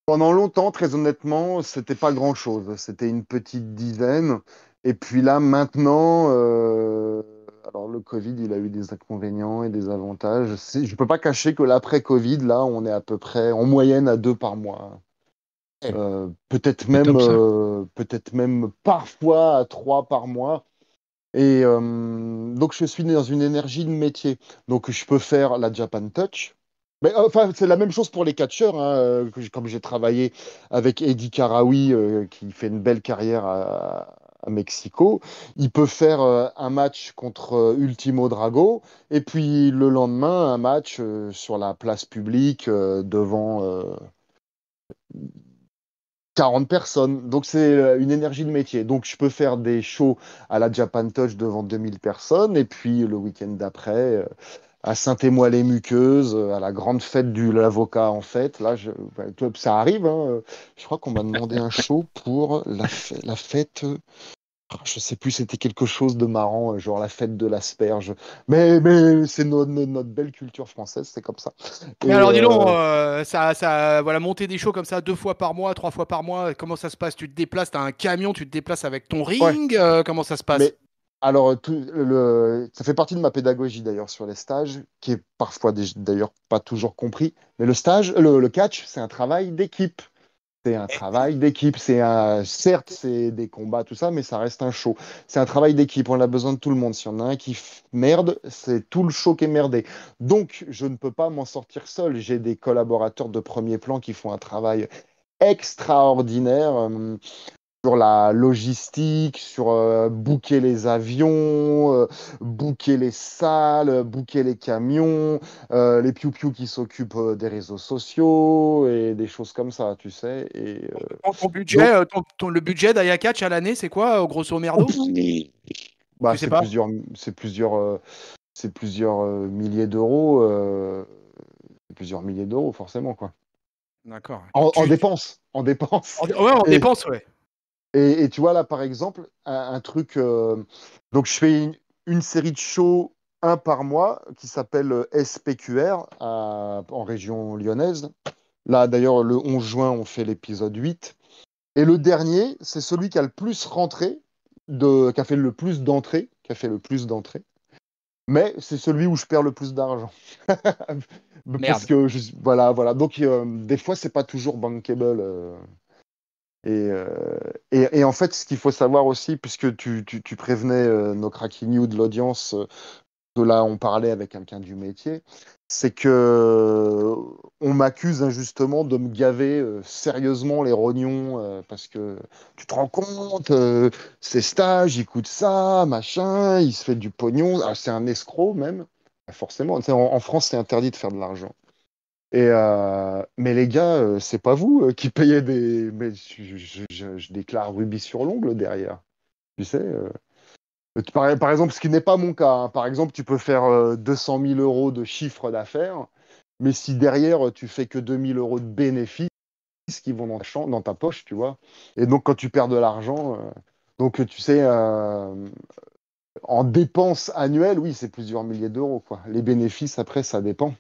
pendant longtemps, très honnêtement, c'était pas grand-chose. C'était une petite dizaine. Et puis là, maintenant, alors le Covid, il a eu des inconvénients et des avantages. Je peux pas cacher que l'après-Covid, là, on est à peu près en moyenne à 2 par mois. Peut-être même parfois à 3 par mois. Et donc, je suis dans une énergie de métier. Donc, je peux faire la Japan Touch. Mais enfin, c'est la même chose pour les catcheurs, hein, comme j'ai travaillé avec Eddie Karawi, qui fait une belle carrière à Mexico. Il peut faire un match contre Ultimo Drago, et puis le lendemain, un match sur la place publique devant 40 personnes. Donc, c'est une énergie de métier. Donc, je peux faire des shows à la Japan Touch devant 2000 personnes. Et puis, le week-end d'après, à Saint-Émoi-les-Muqueuses, à la grande fête de l'avocat, en fait. Là, ça arrive, hein. Je crois qu'on m'a demandé un show pour la fête. Je sais plus, c'était quelque chose de marrant, genre la fête de l'asperge. Mais c'est notre belle culture française, c'est comme ça. Mais Et alors, dis donc, voilà, monter des shows comme ça 2 fois par mois, 3 fois par mois, comment ça se passe? Tu te déplaces, t'as un camion, tu te déplaces avec ton ouais, ring, comment ça se passe? mais alors, ça fait partie de ma pédagogie d'ailleurs sur les stages, qui est parfois d'ailleurs pas toujours compris. Mais le stage, le catch, c'est un travail d'équipe. C'est un travail d'équipe. Certes, c'est des combats, tout ça, mais ça reste un show. C'est un travail d'équipe. On a besoin de tout le monde. S'il y en a un qui merde, c'est tout le show qui est merdé. Donc, je ne peux pas m'en sortir seul. J'ai des collaborateurs de premier plan qui font un travail extraordinaire. Sur la logistique, sur booker les avions, booker les salles, booker les camions, les piou-piou qui s'occupent des réseaux sociaux et des choses comme ça, tu sais. Et Ton budget, donc, le budget d'Aya Catch à l'année, c'est quoi, grosso merdo? bah, Tu sais pas? c'est plusieurs, c'est plusieurs milliers d'euros, plusieurs milliers d'euros forcément quoi. D'accord. En dépenses, en dépenses. Ouais, on Et, dépense, ouais. et tu vois là, par exemple, un truc. Donc, je fais une série de shows, un par mois, qui s'appelle SPQR en région lyonnaise. Là, d'ailleurs, le 11 juin, on fait l'épisode 8. Et le dernier, c'est celui qui a le plus rentré, qui a fait le plus d'entrées, qui a fait le plus d'entrées. Mais c'est celui où je perds le plus d'argent. Parce Merde. que, voilà. Donc, des fois, c'est pas toujours bankable. Et, et en fait, ce qu'il faut savoir aussi, puisque tu prévenais nos Cracking News de l'audience, que là on parlait avec quelqu'un du métier, c'est que on m'accuse injustement de me gaver sérieusement les rognons parce que tu te rends compte, ces stages, ils coûtent ça, machin, il se fait du pognon. Ah, c'est un escroc même, forcément. Tu sais, en France, c'est interdit de faire de l'argent. Mais les gars, c'est pas vous qui payez des. Mais je déclare rubis sur l'ongle derrière. Tu sais. Par exemple, ce qui n'est pas mon cas, hein. Par exemple, tu peux faire 200 000 euros de chiffre d'affaires, mais si derrière, tu fais que 2 000 euros de bénéfices qui vont dans ta poche, tu vois. Et donc, quand tu perds de l'argent, donc tu sais, en dépenses annuelles, oui, c'est plusieurs milliers d'euros, quoi. Les bénéfices, après, ça dépend.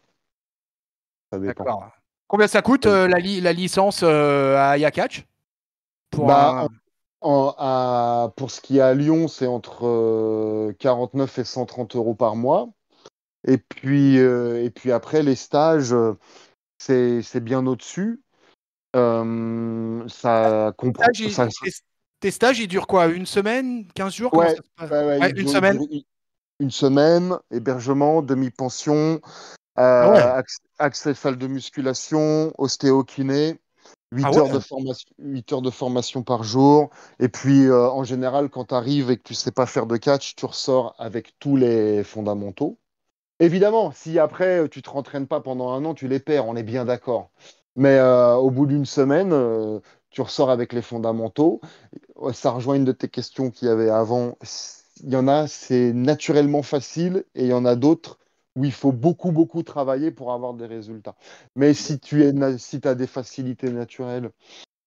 Ça dépend. D'accord. Combien ça coûte la licence à Yakatch pour Bah, un... pour ce qui est à Lyon, c'est entre 49 et 130 euros par mois. Et puis après, les stages, c'est bien au-dessus. Ça comprend. Stage, tes stages, ils durent quoi? Une semaine? 15 jours? Comment Ouais, ça se passe? ouais, ouais, Ouais, une il dure semaine. une semaine, hébergement, demi-pension, Ah ouais. accès salle de musculation, ostéokiné, Ah 8 ouais. heures de formation, 8 heures de formation par jour. Et puis, en général, quand tu arrives et que tu sais pas faire de catch, tu ressors avec tous les fondamentaux. Évidemment, si après, tu te rentraînes pas pendant un an, tu les perds, on est bien d'accord. Mais au bout d'une semaine, tu ressors avec les fondamentaux. Ouais, ça rejoint une de tes questions qu'il y avait avant. Il y en a, c'est naturellement facile et il y en a d'autres où il faut beaucoup, beaucoup travailler pour avoir des résultats. Mais si tu as des facilités naturelles,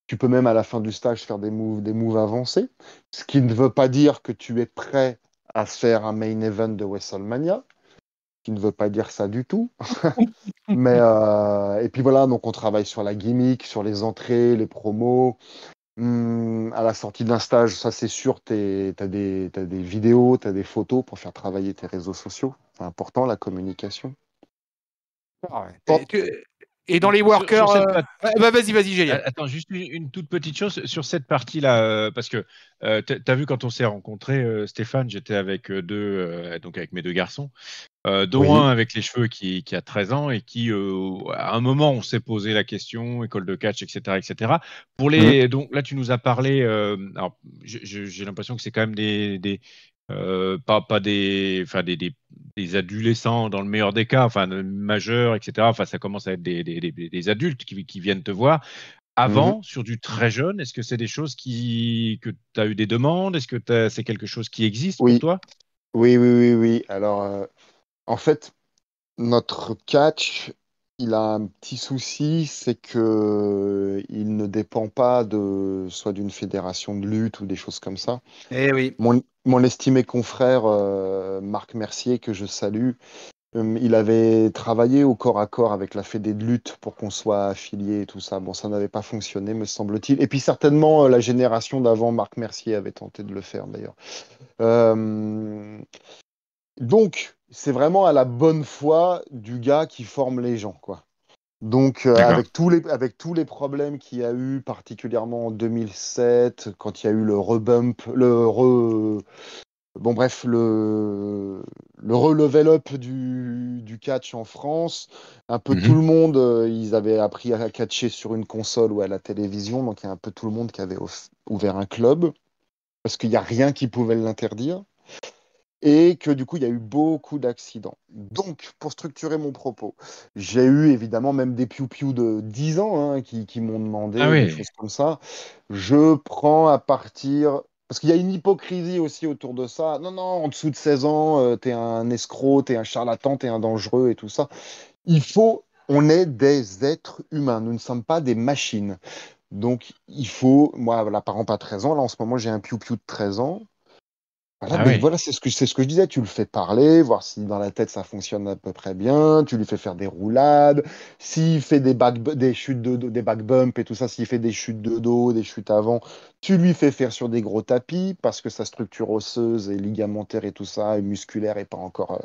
tu peux même à la fin du stage faire des moves avancés. Ce qui ne veut pas dire que tu es prêt à faire un main event de WrestleMania, qui ne veut pas dire ça du tout. Mais et puis voilà, donc on travaille sur la gimmick, sur les entrées, les promos. À la sortie d'un stage, ça c'est sûr, t'as des vidéos, t'as des photos pour faire travailler tes réseaux sociaux. C'est important, la communication. Ah ouais. Bon, Et dans les Sur workers. cette, Bah, vas-y, Gélienne. Attends, juste une toute petite chose sur cette partie-là, parce que tu as vu quand on s'est rencontrés, Stéphane, j'étais avec donc avec mes deux garçons, dont oui. un avec les cheveux qui a 13 ans et qui, à un moment, on s'est posé la question, école de catch, etc., etc. Mhm. Donc là, tu nous as parlé, alors j'ai l'impression que c'est quand même pas des, enfin des adolescents dans le meilleur des cas, enfin majeurs, etc. Enfin, ça commence à être des adultes qui viennent te voir. Mhm. Avant, sur du très jeune, est-ce que c'est des choses que tu as eu des demandes? Est-ce que c'est quelque chose qui existe pour Oui, toi? oui, oui, oui, oui. Alors, en fait, notre catch, il a un petit souci, c'est que il ne dépend pas de soit d'une fédération de lutte ou des choses comme ça. Eh oui. Mon estimé confrère Marc Mercier, que je salue, il avait travaillé au corps à corps avec la fédé de lutte pour qu'on soit affilié et tout ça. Bon, ça n'avait pas fonctionné, me semble-t-il. Et puis certainement, la génération d'avant, Marc Mercier avait tenté de le faire d'ailleurs. Euh, donc, c'est vraiment à la bonne foi du gars qui forme les gens, quoi. Donc, D'accord. avec tous les problèmes qu'il y a eu, particulièrement en 2007, quand il y a eu le rebump, bon, bref, le re-level up du catch en France, un peu tout le Mhm. monde, ils avaient appris à catcher sur une console ou à la télévision, donc il y a un peu tout le monde qui avait ouvert un club, parce qu'il n'y a rien qui pouvait l'interdire, et que du coup, il y a eu beaucoup d'accidents. Donc, pour structurer mon propos, j'ai eu évidemment même des piou-piou de 10 ans qui m'ont Ah demandé des oui. choses comme ça. Je prends à partir. Parce qu'il y a une hypocrisie aussi autour de ça. Non, non, en dessous de 16 ans, t'es un escroc, t'es un charlatan, t'es un dangereux et tout ça. On est des êtres humains, nous ne sommes pas des machines. Donc, moi, voilà, par exemple, à 13 ans, là, en ce moment, j'ai un piou-piou de 13 ans. Voilà, Ah mais oui. voilà, c'est ce que je disais. Tu le fais parler, voir si dans la tête ça fonctionne à peu près bien. Tu lui fais faire des roulades. S'il fait des chutes de dos, des back bumps et tout ça, s'il fait des chutes de dos, des chutes avant, tu lui fais faire sur des gros tapis parce que sa structure osseuse et ligamentaire et tout ça, et musculaire est pas encore.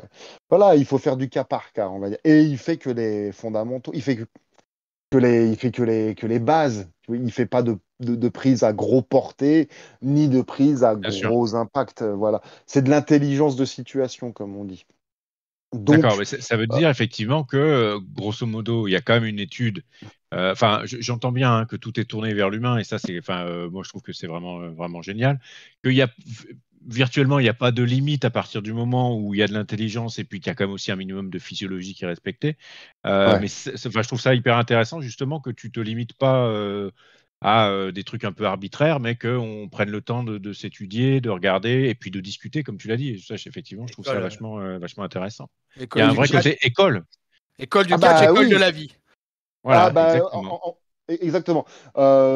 Voilà, il faut faire du cas par cas, on va dire. Et il fait que les fondamentaux. Il fait que les bases. Tu vois, il fait pas de prise à gros portée, ni de prise à Bien sûr. gros impact. Voilà. C'est de l'intelligence de situation, comme on dit. D'accord, Donc, mais ça veut euh, dire effectivement que, grosso modo, il y a quand même une étude. Enfin, j'entends bien hein, que tout est tourné vers l'humain, et ça, enfin, moi, je trouve que c'est vraiment génial. Qu'il y a virtuellement, il n'y a pas de limite à partir du moment où il y a de l'intelligence, et puis qu'il y a quand même aussi un minimum de physiologie qui est respecté. ouais. Mais enfin, je trouve ça hyper intéressant justement que tu te limites pas. à des trucs un peu arbitraires, mais qu'on prenne le temps de s'étudier, de regarder et puis de discuter, comme tu l'as dit. Et ça, effectivement, je trouve ça École, vachement intéressant. Il y a école un du vrai catch, côté école. école du Ah catch, bah école de oui. la vie. Ah Voilà, bah exactement. exactement.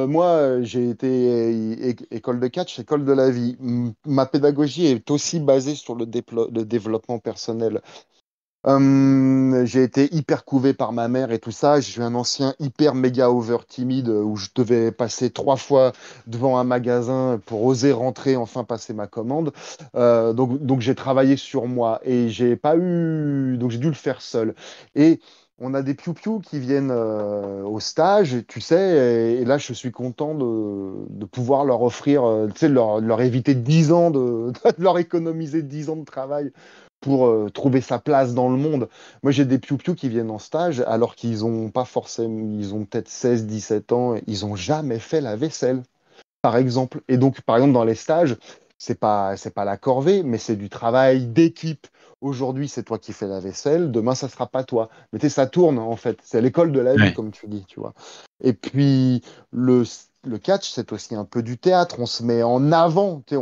Moi, j'ai été école de catch, école de la vie. Ma pédagogie est aussi basée sur le développement personnel. J'ai été hyper couvé par ma mère et tout ça. Je suis un ancien hyper méga over timide où je devais passer 3 fois devant un magasin pour oser rentrer, enfin passer ma commande. Donc j'ai travaillé sur moi et j'ai pas eu, donc j'ai dû le faire seul. Et on a des piou-piou qui viennent au stage, tu sais, et là je suis content de pouvoir leur offrir, tu sais, leur éviter 10 ans de leur économiser 10 ans de travail pour trouver sa place dans le monde. Moi, j'ai des piou-piou qui viennent en stage alors qu'ils ont pas forcément, ils ont peut-être 16, 17 ans, et ils ont jamais fait la vaisselle, par exemple. Et donc, par exemple, dans les stages, c'est pas la corvée, mais c'est du travail d'équipe. Aujourd'hui, c'est toi qui fais la vaisselle, demain, ça sera pas toi. Mais tu sais, ça tourne, en fait. C'est l'école de la vie, Ouais. comme tu dis, tu vois. Et puis, le, le catch, c'est aussi un peu du théâtre. On se met en avant, tu sais,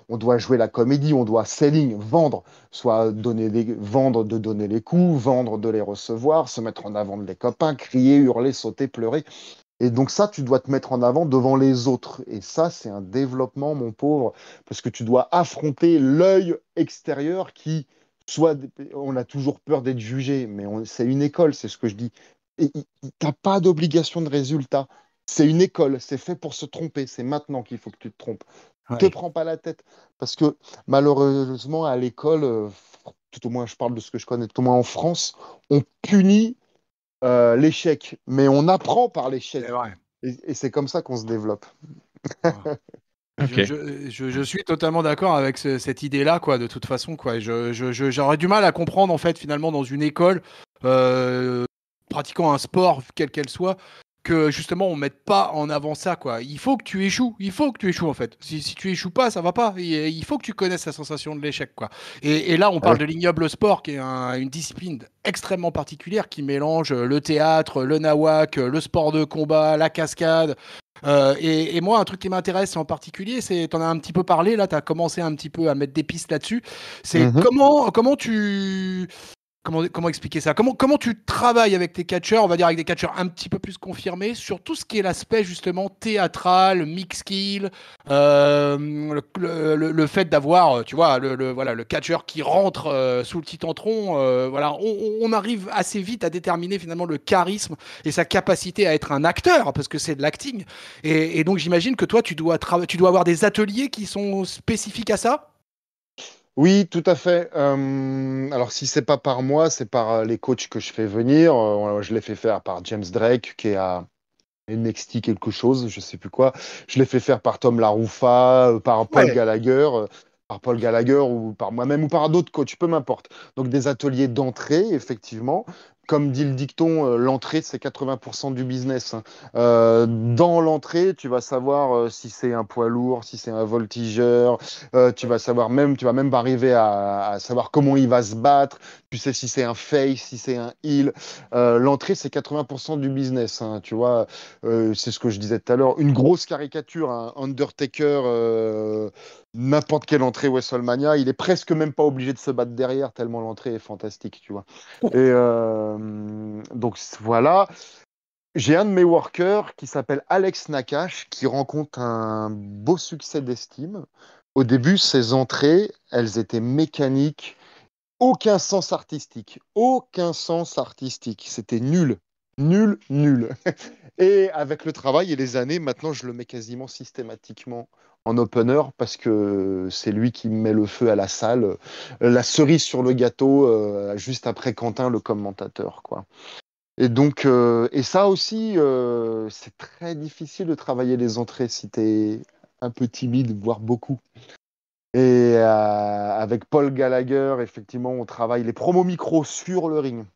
on doit jouer la comédie, on doit selling, vendre, soit vendre de donner les coups, vendre de les recevoir, se mettre en avant de les copains, crier, hurler, sauter, pleurer. Et donc ça, tu dois te mettre en avant devant les autres. Et ça, c'est un développement, mon pauvre, parce que tu dois affronter l'œil extérieur qui, soit, on a toujours peur d'être jugé, mais c'est une école, c'est ce que je dis. Et t'as pas d'obligation de résultat. C'est une école, c'est fait pour se tromper. C'est maintenant qu'il faut que tu te trompes. Te Ouais. prends pas la tête, parce que malheureusement, à l'école, tout au moins, je parle de ce que je connais, tout au moins en France, on punit l'échec, mais on apprend par C'est l'échec. vrai. Et c'est comme ça qu'on se développe. Ah. Ok. Je suis totalement d'accord avec cette idée-là, quoi, de toute façon, quoi. Et j'aurais du mal à comprendre, en fait, finalement, dans une école, euh, pratiquant un sport, quel qu'elle soit, que justement, on mette pas en avant ça, quoi. Il faut que tu échoues. Il faut que tu échoues, en fait. Si tu échoues pas, ça va pas. Il faut que tu connaisses la sensation de l'échec, quoi. Et là, on Ah parle oui. de l'ignoble sport, qui est une discipline extrêmement particulière, qui mélange le théâtre, le nawak, le sport de combat, la cascade. Et moi, un truc qui m'intéresse en particulier, c'est, tu en as un petit peu parlé, là, tu as commencé un petit peu à mettre des pistes là-dessus, c'est Mhm. comment tu... comment expliquer ça? Comment tu travailles avec tes catcheurs, on va dire avec des catcheurs un petit peu plus confirmés, sur tout ce qui est l'aspect justement théâtral, mix skill, le fait d'avoir, tu vois, voilà, le catcheur qui rentre sous le titantron, voilà, on arrive assez vite à déterminer finalement le charisme et sa capacité à être un acteur, parce que c'est de l'acting. Et donc j'imagine que toi, tu dois avoir des ateliers qui sont spécifiques à ça? Oui, tout à fait. Alors, si c'est pas par moi, c'est par les coachs que je fais venir. Je l'ai fait faire par James Drake, qui est à NXT quelque chose, je sais plus quoi. Je l'ai fait faire par Tom Laroufa, par Paul Ouais. Gallagher, ou par moi-même ou par d'autres coachs, peu m'importe. Donc des ateliers d'entrée, effectivement. Comme dit le dicton, l'entrée, c'est 80% du business, hein. Dans l'entrée, tu vas savoir si c'est un poids lourd, si c'est un voltigeur, tu vas même arriver à savoir comment il va se battre, tu sais si c'est un face, si c'est un heel. L'entrée, c'est 80% du business, hein, tu vois. C'est ce que je disais tout à l'heure. Une grosse caricature, un Undertaker, n'importe quelle entrée WrestleMania, il est presque même pas obligé de se battre derrière, tellement l'entrée est fantastique, tu vois. Et donc voilà. J'ai un de mes workers qui s'appelle Alex Nakash, qui rencontre un beau succès d'estime. Au début, ses entrées, elles étaient mécaniques, aucun sens artistique. Aucun sens artistique. C'était nul. Nul, nul. Et avec le travail et les années, maintenant, je le mets quasiment systématiquement en opener parce que c'est lui qui met le feu à la salle. La cerise sur le gâteau, juste après Quentin, le commentateur, quoi. Et donc, et ça aussi, c'est très difficile de travailler les entrées si tu es un peu timide, voire beaucoup. Et avec Paul Gallagher, effectivement, on travaille les promos micros sur le ring.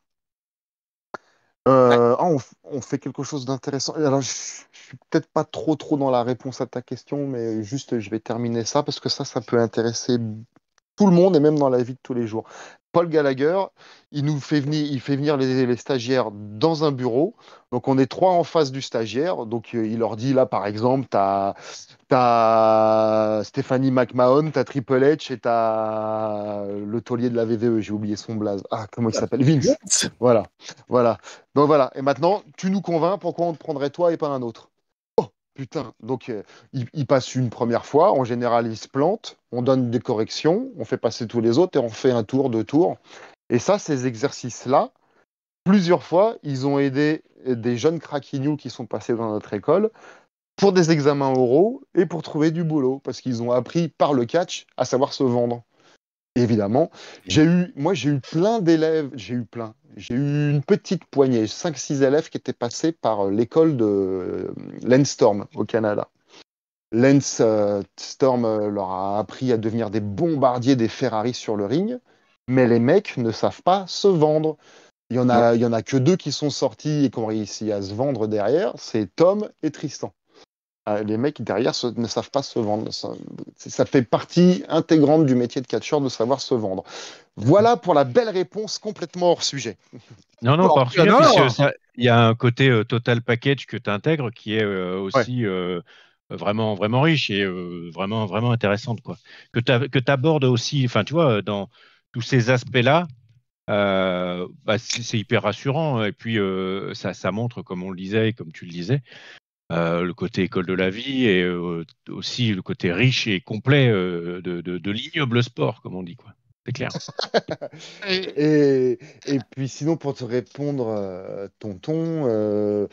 Ouais. On fait quelque chose d'intéressant. Alors, je suis peut-être pas trop dans la réponse à ta question, mais juste, je vais terminer ça parce que ça peut intéresser tout le monde et même dans la vie de tous les jours. Paul Gallagher, il fait venir les stagiaires dans un bureau. Donc, on est 3 en face du stagiaire. Donc, il leur dit, là, par exemple, t'as Stephanie McMahon, t'as Triple H et t'as le taulier de la VVE. J'ai oublié son blaze. Ah, comment il s'appelle? Vince. Voilà. Voilà. Donc, voilà. Et maintenant, tu nous convaincs pourquoi on te prendrait toi et pas un autre. Putain, donc il passe une première fois, en général il se plante, on donne des corrections, on fait passer tous les autres et on fait un tour, 2 tours. Et ça, ces exercices-là, plusieurs fois, ils ont aidé des jeunes craquignous qui sont passés dans notre école pour des examens oraux et pour trouver du boulot, parce qu'ils ont appris par le catch à savoir se vendre. Évidemment, j'ai eu plein d'élèves, j'ai eu une petite poignée, 5-6 élèves qui étaient passés par l'école de Lance Storm au Canada. Lance Storm leur a appris à devenir des bombardiers des Ferrari sur le ring, mais les mecs ne savent pas se vendre. Il y en a que 2 qui sont sortis et qui ont réussi à se vendre derrière, c'est Tom et Tristan. Les mecs derrière ne savent pas se vendre. Ça fait partie intégrante du métier de catcheur de savoir se vendre. Voilà pour la belle réponse complètement hors sujet. Non, Oh, pas hors sujet, non. puisque il y a un côté total package que tu intègres qui est Ouais. aussi vraiment, vraiment riche et vraiment, vraiment intéressante, quoi. Que tu abordes aussi, enfin, tu vois, dans tous ces aspects-là, c'est hyper rassurant. Et puis, ça montre, comme on le disait et comme tu le disais, le côté école de la vie et aussi le côté riche et complet de l'ignoble sport, comme on dit, quoi. C'est clair. Et puis sinon, pour te répondre, tonton,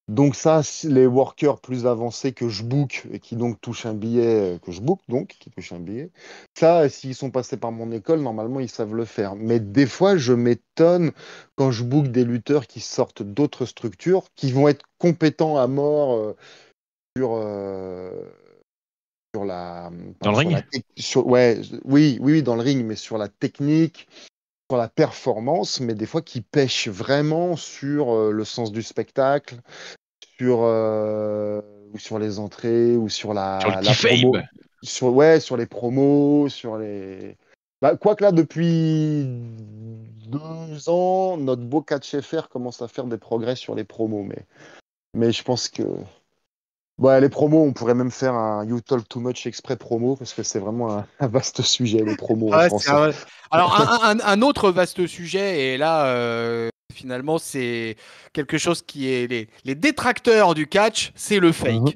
donc ça, les workers plus avancés que je book et qui donc touchent un billet, que je book donc, qui touchent un billet, ça, s'ils sont passés par mon école, normalement, ils savent le faire. Mais des fois, je m'étonne quand je book des lutteurs qui sortent d'autres structures, qui vont être compétents à mort sur, sur la, Dans enfin, le sur ring? la, ouais, oui, oui, dans le ring, mais sur la technique, sur la performance, mais des fois qui pêchent vraiment sur le sens du spectacle, sur, ou sur les entrées, ou sur Sur le la promo, kayfabe. ouais, sur les promos, sur les. Bah, quoique là, depuis 2 ans, notre beau catch FR commence à faire des progrès sur les promos, mais je pense que. Ouais, les promos, on pourrait même faire un You Talk Too Much exprès promo, parce que c'est vraiment un vaste sujet, les promos en Ouais, français. alors, un autre vaste sujet, et là, finalement, c'est quelque chose qui est les détracteurs du catch, c'est le fake. Mhm,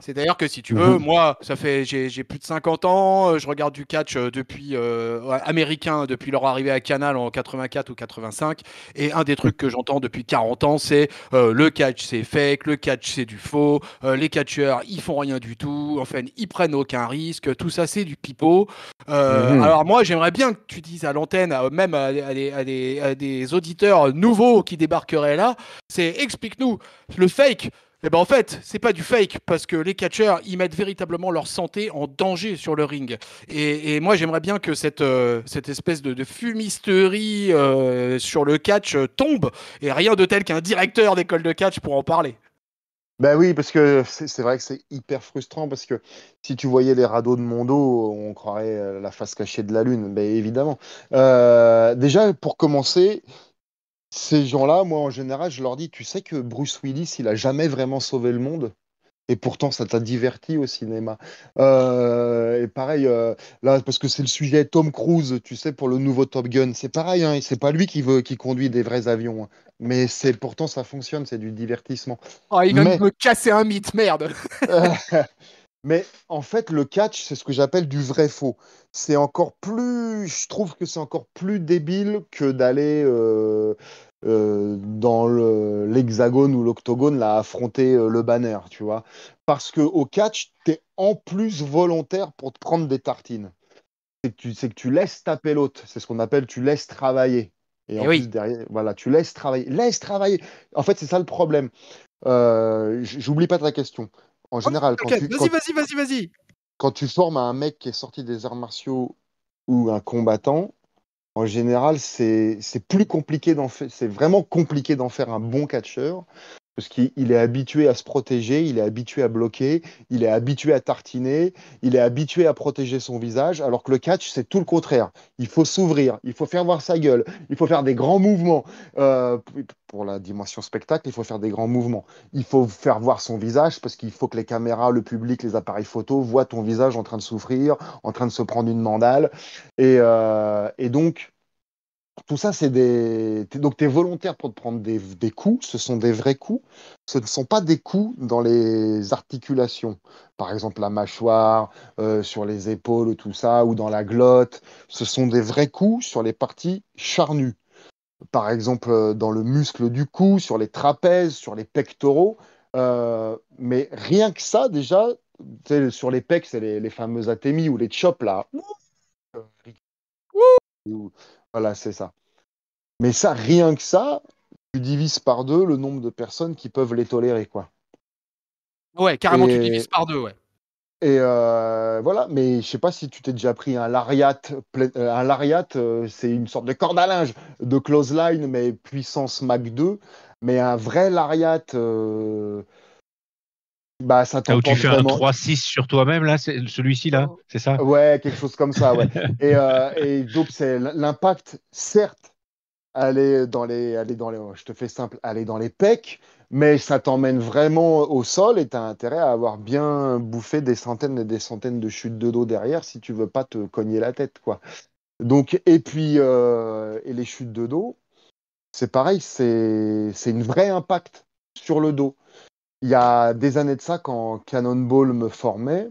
C'est-à-dire que si tu veux, mhm, moi, j'ai plus de 50 ans, je regarde du catch depuis ouais, américain depuis leur arrivée à Canal en 84 ou 85, et un des trucs que j'entends depuis 40 ans, c'est le catch c'est fake, le catch c'est du faux, les catcheurs ils font rien du tout, enfin ils prennent aucun risque, tout ça c'est du pipeau. mhm. Alors moi, j'aimerais bien que tu dises à l'antenne, même à des auditeurs nouveaux qui débarqueraient là, c'est explique-nous le fake. Eh ben en fait, c'est pas du fake parce que les catcheurs, ils mettent véritablement leur santé en danger sur le ring. Et moi, j'aimerais bien que cette espèce de fumisterie sur le catch tombe et rien de tel qu'un directeur d'école de catch pour en parler. Ben oui, parce que c'est vrai que c'est hyper frustrant, parce que si tu voyais les radeaux de mon dos, on croirait la face cachée de la Lune, ben évidemment. Déjà, pour commencer, ces gens-là, moi en général, je leur dis, tu sais que Bruce Willis, il a jamais vraiment sauvé le monde? Et pourtant, ça t'a diverti au cinéma. Et pareil, là, parce que c'est le sujet Tom Cruise, tu sais, pour le nouveau Top Gun. C'est pareil, hein, c'est pas lui qui conduit des vrais avions, hein. Mais c'est pourtant ça fonctionne, c'est du divertissement. Oh, il vient de Mais, me casser un mythe, merde. mais en fait, le catch, c'est ce que j'appelle du vrai faux. C'est encore plus, je trouve que c'est encore plus débile que d'aller dans l'hexagone ou l'octogone, là, affronter le banner, tu vois. Parce que au catch, t'es en plus volontaire pour te prendre des tartines. C'est que tu laisses taper l'autre. C'est ce qu'on appelle tu laisses travailler. Et Eh en plus, oui. derrière, voilà, tu laisses travailler. Laisse travailler. En fait, c'est ça le problème. J'oublie pas ta question. En Oh, général, t'inquiète, vas-y, vas-y, vas-y, vas-y. quand tu formes un mec qui est sorti des arts martiaux ou un combattant, en général, c'est plus compliqué d'en faire, c'est vraiment compliqué d'en faire un bon catcheur Parce qu'il est habitué à se protéger, il est habitué à bloquer, il est habitué à tartiner, il est habitué à protéger son visage, alors que le catch, c'est tout le contraire. Il faut s'ouvrir, il faut faire voir sa gueule, il faut faire des grands mouvements. Pour la dimension spectacle, il faut faire des grands mouvements. Il faut faire voir son visage parce qu'il faut que les caméras, le public, les appareils photo voient ton visage en train de souffrir, en train de se prendre une mandale. Et donc, tout ça, c'est des. Donc, tu es volontaire pour te prendre des coups. Ce sont des vrais coups. Ce ne sont pas des coups dans les articulations. Par exemple, la mâchoire, sur les épaules, tout ça, ou dans la glotte. Ce sont des vrais coups sur les parties charnues. Par exemple, dans le muscle du cou, sur les trapèzes, sur les pectoraux. Mais rien que ça, déjà, tu sais, sur les pecs, c'est les fameux atémies ou les chops, là. Voilà, c'est ça. Mais ça, rien que ça, tu divises par deux le nombre de personnes qui peuvent les tolérer, quoi. Ouais, carrément, tu divises Et, par deux, ouais. voilà, mais je sais pas si tu t'es déjà pris un lariat. Un lariat, c'est une sorte de corde à linge de clothesline, mais puissance Mach 2. Mais un vrai lariat, bah, ça Là où tu t'emporte fais un vraiment. 3-6 sur toi-même, là, c'est celui-ci, là, c'est ça? Ouais, quelque chose comme ça, ouais. Et donc, c'est l'impact, certes. Je te fais simple, aller dans les pecs, mais ça t'emmène vraiment au sol et tu as intérêt à avoir bien bouffé des centaines et des centaines de chutes de dos derrière si tu veux pas te cogner la tête, quoi. Donc, et puis, et les chutes de dos, c'est pareil, c'est une vraie impact sur le dos. Il y a des années de ça, quand Cannonball me formait,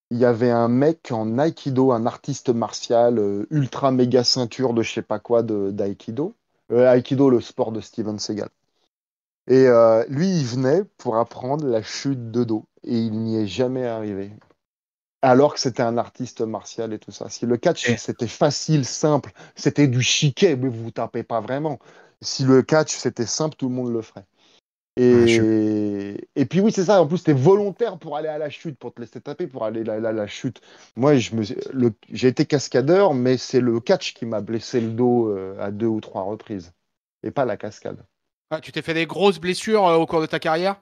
il y avait un mec en Aikido, un artiste martial, ultra méga ceinture de je sais pas quoi d'Aikido. Aikido, le sport de Steven Seagal. Et lui, il venait pour apprendre la chute de dos. Et il n'y est jamais arrivé. Alors que c'était un artiste martial et tout ça. Si le catch, Et- c'était facile, simple, c'était du chiquet, mais vous tapez pas vraiment. Si le catch, c'était simple, tout le monde le ferait. Ouais, Et puis oui, c'est ça. En plus, tu es volontaire pour aller à la chute, pour te laisser taper, pour aller à la chute. Moi, j'ai été cascadeur, mais c'est le catch qui m'a blessé le dos à 2 ou 3 reprises, et pas la cascade. Ah, tu t'es fait des grosses blessures au cours de ta carrière?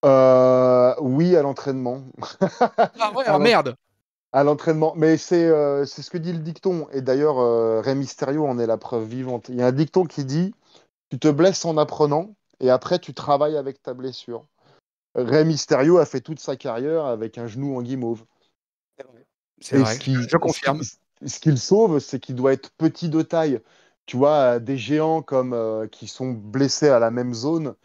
Oui, à l'entraînement. Ah ouais, À ah l'en- merde. à l'entraînement. Mais c'est ce que dit le dicton. Et d'ailleurs, Rey Mysterio en est la preuve vivante. Il y a un dicton qui dit, tu te blesses en apprenant, et après, tu travailles avec ta blessure. Rey Mysterio a fait toute sa carrière avec un genou en guimauve. C'est Et vrai, je confirme. ce qui le sauve, c'est qu'il doit être petit de taille. Tu vois, des géants comme qui sont blessés à la même zone,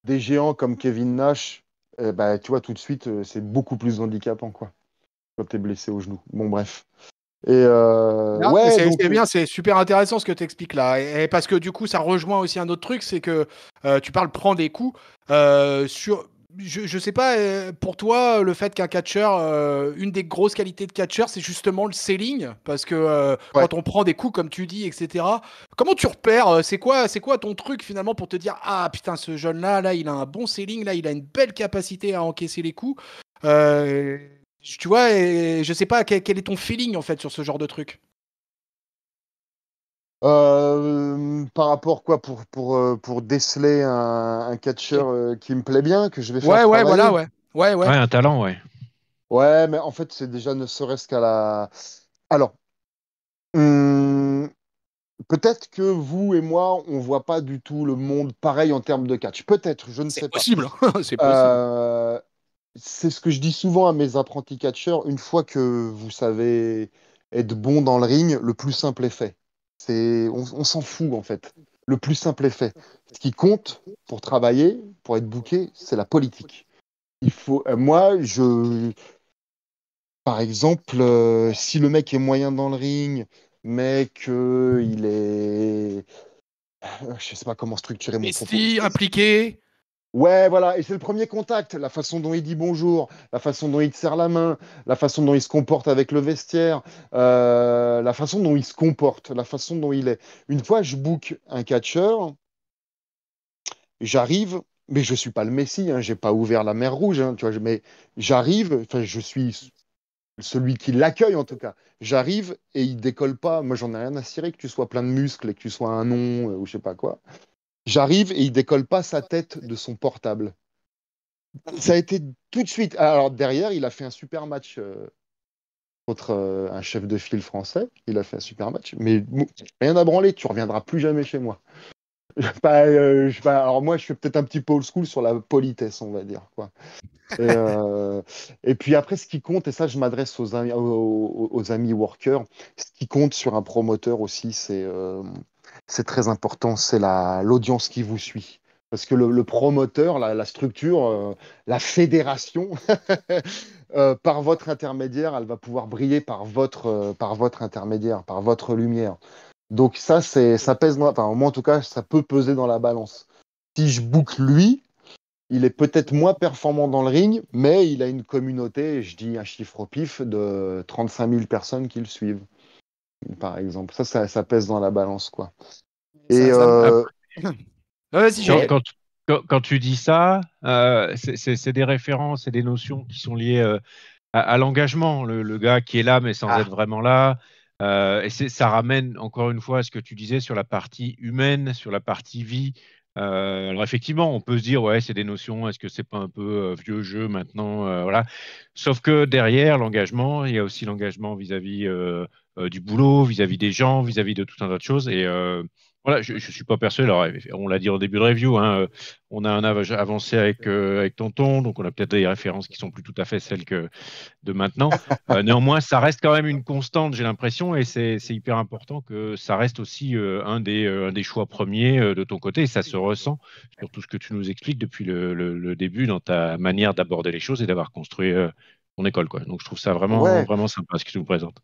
des géants comme Kevin Nash, bah, tu vois, tout de suite, c'est beaucoup plus handicapant, quoi, quand tu es blessé au genou. Bon, bref. Et Non, mais ouais, c'est donc, bien, c'est super intéressant ce que tu expliques là. Et parce que du coup, ça rejoint aussi un autre truc, c'est que tu parles prendre des coups sur. Je sais pas, pour toi, le fait qu'un catcheur, une des grosses qualités de catcheur, c'est justement le selling. Parce que ouais. quand on prend des coups, comme tu dis, etc., comment tu repères c'est quoi ton truc finalement pour te dire, ah putain, ce jeune-là, là, il a un bon selling, là, il a une belle capacité à encaisser les coups. Euh, Tu vois, et je sais pas quel est ton feeling en fait sur ce genre de truc. Par rapport quoi pour déceler un catcheur qui me plaît bien, que je vais faire Ouais, ouais, voilà, travailler. ouais. Ouais, ouais. Ouais, un talent, ouais. Ouais, mais en fait, c'est déjà ne serait-ce qu'à la. Alors, hum, peut-être que vous et moi, on voit pas du tout le monde pareil en termes de catch. Peut-être, je ne C'est sais pas. possible. C'est possible. Euh, c'est ce que je dis souvent à mes apprentis catcheurs. Une fois que vous savez être bon dans le ring, le plus simple est fait. On s'en fout en fait. Le plus simple est fait. Ce qui compte pour travailler, pour être booké, c'est la politique. Moi, par exemple, si le mec est moyen dans le ring, mais qu'il est. Je sais pas comment structurer mon propos. Investi, impliqué. Ouais, voilà, et c'est le premier contact, la façon dont il dit bonjour, la façon dont il te serre la main, la façon dont il se comporte avec le vestiaire, la façon dont il se comporte, la façon dont il est. Une fois, je book un catcheur, j'arrive, mais je suis pas le Messi, hein, j'ai pas ouvert la mer Rouge, hein, tu vois, mais j'arrive, enfin, je suis celui qui l'accueille en tout cas. J'arrive et il décolle pas. Moi, j'en ai rien à cirer que tu sois plein de muscles et que tu sois un nom ou je sais pas quoi. J'arrive et il décolle pas sa tête de son portable. Ça a été tout de suite. Alors derrière, il a fait un super match contre un chef de file français. Il a fait un super match. Mais rien à branler, tu reviendras plus jamais chez moi. Alors moi, je suis peut-être un petit peu old school sur la politesse, on va dire, quoi. Et puis après, ce qui compte, et ça, je m'adresse aux amis workers, ce qui compte sur un promoteur aussi, c'est très important, c'est l'audience qui vous suit. Parce que le promoteur, la structure, la fédération, par votre intermédiaire, elle va pouvoir briller par votre intermédiaire, par votre lumière. Donc ça pèse, enfin, moi en tout cas, ça peut peser dans la balance. Si je boucle lui, il est peut-être moins performant dans le ring, mais il a une communauté, je dis un chiffre au pif, de 35 000 personnes qui le suivent, par exemple. Ça pèse dans la balance, quoi. Et Ça me- Vas-y, Quand, Gaël. quand, quand tu dis ça, c'est des références et des notions qui sont liées à l'engagement. Le gars qui est là, mais sans être ah, vraiment là. Et ça ramène encore une fois à ce que tu disais sur la partie humaine, sur la partie vie. Alors effectivement, on peut se dire, ouais, c'est des notions, est-ce que c'est pas un peu vieux jeu maintenant, voilà. Sauf que derrière l'engagement, il y a aussi l'engagement vis-à-vis du boulot, vis-à-vis des gens, vis-à-vis de tout un tas de choses. Et voilà, je ne suis pas persuadé. Alors, on l'a dit en début de review, hein, on a un âge avancé avec Tonton, donc on a peut-être des références qui sont plus tout à fait celles de maintenant. Néanmoins, ça reste quand même une constante, j'ai l'impression, et c'est hyper important que ça reste aussi un des choix premiers de ton côté, et ça se ressent sur tout ce que tu nous expliques depuis le début dans ta manière d'aborder les choses et d'avoir construit ton école, quoi. Donc je trouve ça vraiment, ouais. vraiment sympa ce que tu nous présentes.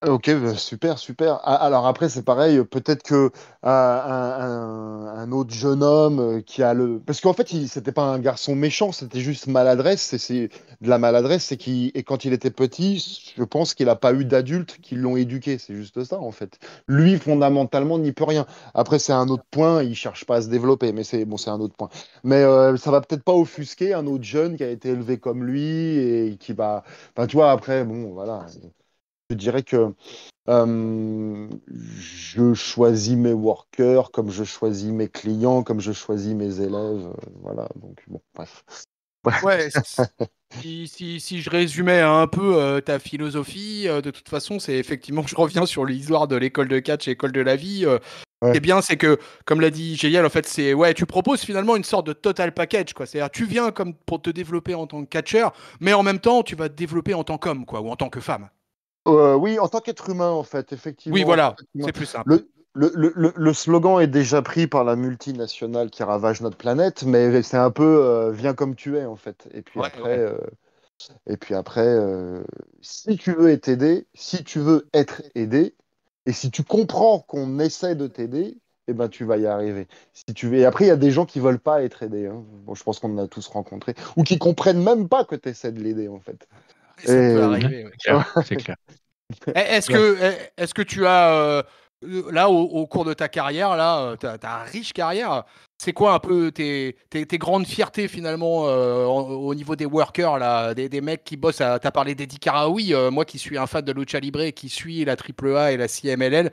Ok, bah, super, super. Alors après, c'est pareil, peut-être que un autre jeune homme qui a le... Parce qu'en fait, c'était pas un garçon méchant, c'était juste maladresse. C'est de la maladresse, et quand il était petit, je pense qu'il n'a pas eu d'adultes qui l'ont éduqué. C'est juste ça, en fait. Lui, fondamentalement, n'y peut rien. Après, c'est un autre point, il cherche pas à se développer, mais c'est bon, c'est un autre point. Mais ça va peut-être pas offusquer un autre jeune qui a été élevé comme lui et qui va... Enfin, tu vois, après, bon, voilà. Je dirais que je choisis mes workers comme je choisis mes clients, comme je choisis mes élèves. Voilà, donc bon, bref. Ouais, si je résumais un peu ta philosophie, de toute façon, c'est effectivement, je reviens sur l'histoire de l'école de catch et l'école de la vie. Ce qui est Ouais. bien, c'est que, comme l'a dit Géliel, en fait, c'est ouais, tu proposes finalement une sorte de total package, quoi. C'est-à-dire, tu viens comme pour te développer en tant que catcheur, mais en même temps, tu vas te développer en tant qu'homme, quoi, ou en tant que femme. Oui, en tant qu'être humain, en fait, Oui, effectivement, en tant voilà, qu'être humain. c'est plus simple. Le slogan est déjà pris par la multinationale qui ravage notre planète, mais c'est un peu viens comme tu es, en fait. Ouais, ouais. Et puis après si tu veux être aidé, si tu veux être aidé, et si tu comprends qu'on essaie de t'aider, eh ben, tu vas y arriver. Si tu veux... Et après, il y a des gens qui veulent pas être aidés, hein. Bon, je pense qu'on en a tous rencontré. Ou qui comprennent même pas que tu essaies de l'aider, en fait. Ouais, ça peut Et... arriver. Ouais. C'est clair, c'est clair. Est-ce que tu as, là, au cours de ta carrière, là, ta riche carrière, c'est quoi un peu tes grandes fiertés finalement au niveau des workers, là, des mecs qui bossent t'as parlé d'Eddie Karaoui, moi qui suis un fan de Lucha Libre et qui suis la AAA et la CMLL,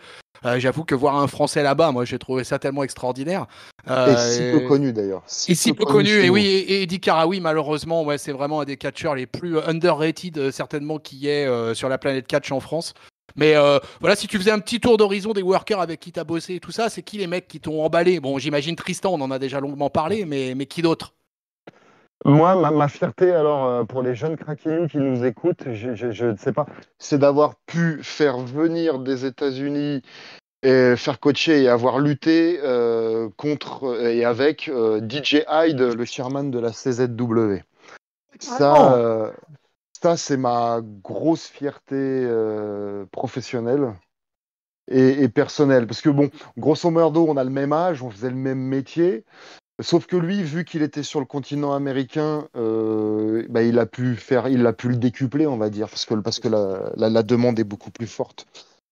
j'avoue que voir un Français là-bas, moi j'ai trouvé ça tellement extraordinaire. et si peu Euh, connu, d'ailleurs. et Si si peu peu connu connu, chez et oui, nous. et Eddie Karaoui, malheureusement, ouais, c'est vraiment un des catcheurs les plus underrated, certainement, qui est sur la planète catch en France. Mais voilà, si tu faisais un petit tour d'horizon des workers avec qui t'as bossé et tout ça, c'est qui les mecs qui t'ont emballé? Bon, j'imagine Tristan, on en a déjà longuement parlé, mais qui d'autre? Moi, ma fierté, alors, pour les jeunes craquelins qui nous écoutent, je ne sais pas, c'est d'avoir pu faire venir des États-Unis et faire coacher et avoir lutté contre et avec DJ Hyde, le chairman de la CZW. Ça, Carrément. euh, ça c'est ma grosse fierté professionnelle et personnelle. Parce que bon, grosso modo, on a le même âge, on faisait le même métier. Sauf que lui, vu qu'il était sur le continent américain, bah, il a pu le décupler, on va dire, parce que la demande est beaucoup plus forte.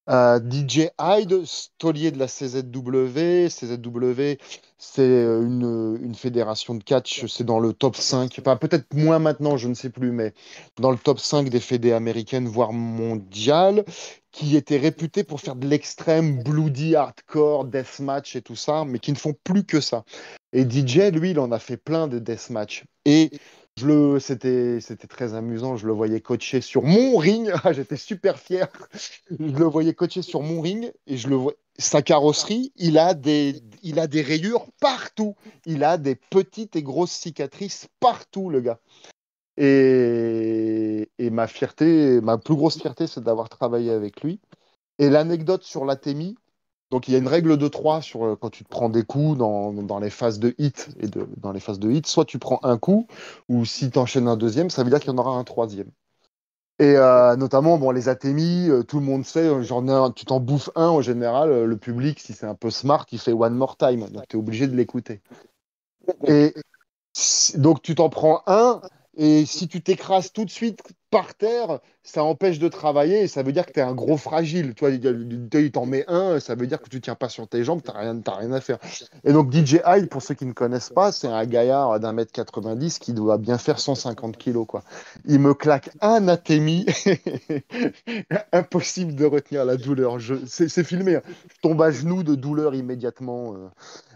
DJ Hyde, taulier de la CZW. CZW, c'est une fédération de catch, c'est dans le top 5. Enfin, peut-être moins maintenant, je ne sais plus, mais dans le top 5 des fédés américaines, voire mondiales, qui était réputé pour faire de l'extrême bloody hardcore, deathmatch et tout ça, mais qui ne font plus que ça. Et DJ, lui, il en a fait plein de deathmatch. Et C'était très amusant. Je le voyais coacher sur mon ring. Ah, j'étais super fier. Je le voyais coacher sur mon ring et je le vois. Sa carrosserie, il a des rayures partout. Il a des petites et grosses cicatrices partout, le gars. Et ma plus grosse fierté, c'est d'avoir travaillé avec lui. Et l'anecdote sur l'ATMI, donc il y a une règle de 3 sur quand tu te prends des coups dans les phases de hit dans les phases de hit, soit tu prends un coup, ou si tu enchaînes un deuxième, ça veut dire qu'il y en aura un troisième. Et notamment, bon, les ATMI, tout le monde sait, tu t'en bouffes un en général, le public, si c'est un peu smart, il fait one more time, donc tu es obligé de l'écouter. Et donc tu t'en prends un, et si tu t'écrases tout de suite par terre, ça empêche de travailler, et ça veut dire que tu es un gros fragile. Tu vois, il t'en met un, ça veut dire que tu tiens pas sur tes jambes, t'as rien à faire. Et donc DJ Hyde, pour ceux qui ne connaissent pas, c'est un gaillard d'1,90 m qui doit bien faire 150 kilos, quoi. Il me claque un atémi, impossible de retenir la douleur. C'est filmé, hein. Je tombe à genoux de douleur immédiatement.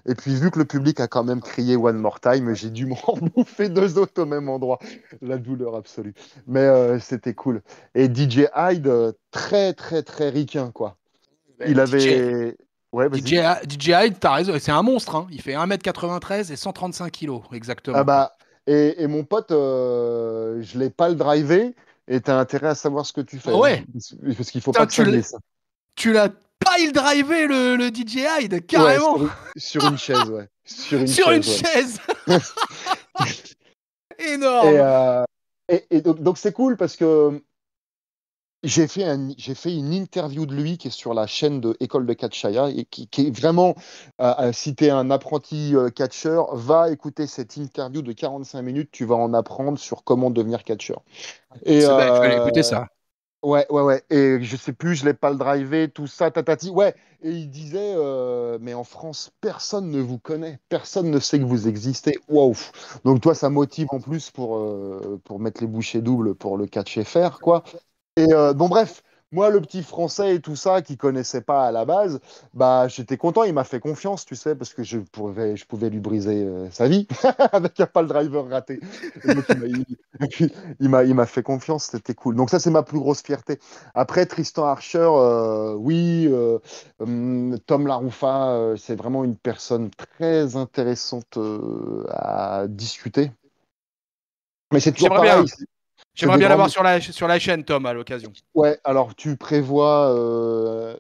Et puis, vu que le public a quand même crié One More Time, j'ai dû m'en bouffer deux autres au même endroit. La douleur absolue. Mais c'était cool. Et DJ Hyde, très, très, très ricain, quoi. Il DJ, avait. Ouais, vas-y. DJ Hyde, t'as raison, c'est un monstre, hein. Il fait 1,93 m et 135 kilos, Ah exactement, quoi. bah, et mon pote, je l'ai pas le drivé, et t'as intérêt à savoir ce que tu Ah fais, hein. ouais, Parce qu'il faut putain, pas que ça glisse. tu l'as pile drivé le DJ Hyde, Ouais, carrément, sur une chaise, ouais. Sur une sur une chaise, ouais. chaise. Et, Énorme. donc c'est cool parce que j'ai fait une interview de lui qui est sur la chaîne de École de Catchaya et qui est vraiment, si tu es un apprenti catcheur, va écouter cette interview de 45 minutes, tu vas en apprendre sur comment devenir catcheur. Et C'est bête, je vais aller écouter ça. ouais, ouais, ouais. Et je sais plus, je l'ai pas le drivé, tout ça, tatati. Ouais. Et il disait, mais en France, personne ne vous connaît, personne ne sait que vous existez. Waouh. Donc toi, ça motive en plus pour mettre les bouchées doubles pour le catch FR, quoi. Et bon, bref, moi, le petit français et tout ça, qui connaissait pas à la base, bah, j'étais content. Il m'a fait confiance, tu sais, parce que je pouvais lui briser sa vie avec un pas le driver raté. Et donc, il m'a fait confiance, c'était cool. Donc, ça, c'est ma plus grosse fierté. Après, Tristan Archer, oui, Tom Laroufa, c'est vraiment une personne très intéressante à discuter. Mais c'est toujours J'aimerais bien. pareil. C'est J'aimerais des bien grands. l'avoir sur la chaîne, Tom, à l'occasion. Ouais, alors tu prévois à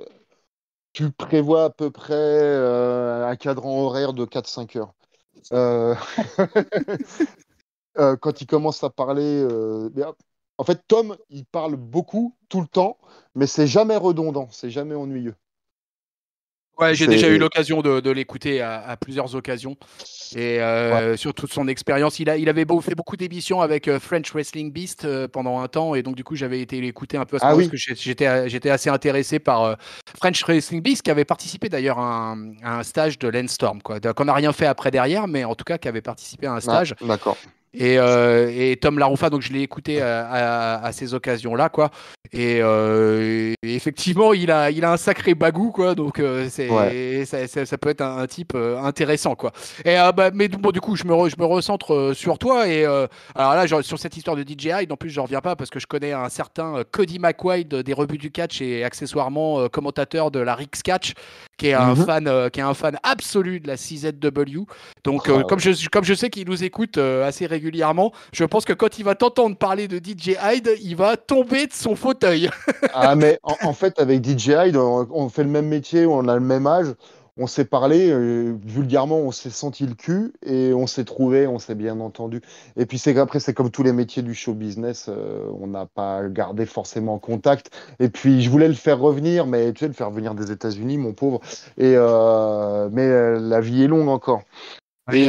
peu près un cadran horaire de 4-5 heures. Euh, quand il commence à parler, en fait, Tom, il parle beaucoup, tout le temps, mais c'est jamais redondant, c'est jamais ennuyeux. Ouais, j'ai déjà eu C'est l'occasion de l'écouter à plusieurs occasions. Et ouais. sur toute son expérience, il avait fait beaucoup d'émissions avec French Wrestling Beast pendant un temps. Et donc, du coup, j'avais été l'écouter un peu à ce Ah moment-là parce oui, que j'étais assez intéressé par French Wrestling Beast qui avait participé d'ailleurs à un stage de Landstorm, quoi. Qu'on n'a rien fait après derrière, mais en tout cas, qui avait participé à un ah, stage. d'accord. Et Tom Laroufa, donc je l'ai écouté à ces occasions-là, quoi. Et effectivement, il a un sacré bagou, quoi. Donc Ouais. ça peut être un type intéressant, quoi. Et bah, mais bon, du coup, je me recentre sur toi. Et alors là, sur cette histoire de DJ Hyde, en plus, je reviens pas parce que je connais un certain Cody McWade des rebuts du catch et accessoirement commentateur de la Rix Catch, Mhm. qui est un fan absolu de la CZW. Donc, Ah ouais. comme je sais qu'il nous écoute assez régulièrement, je pense que quand il va t'entendre parler de DJ Hyde, il va tomber de son fauteuil. Ah, mais en fait, avec DJI, on fait le même métier, on a le même âge, on s'est parlé, vulgairement, on s'est senti le cul et on s'est trouvé, on s'est bien entendu. Et puis c'est qu'après, c'est comme tous les métiers du show business, on n'a pas gardé forcément contact. Et puis je voulais le faire revenir, mais tu sais, le faire venir des États-Unis, mon pauvre. Mais la vie est longue encore. Ouais.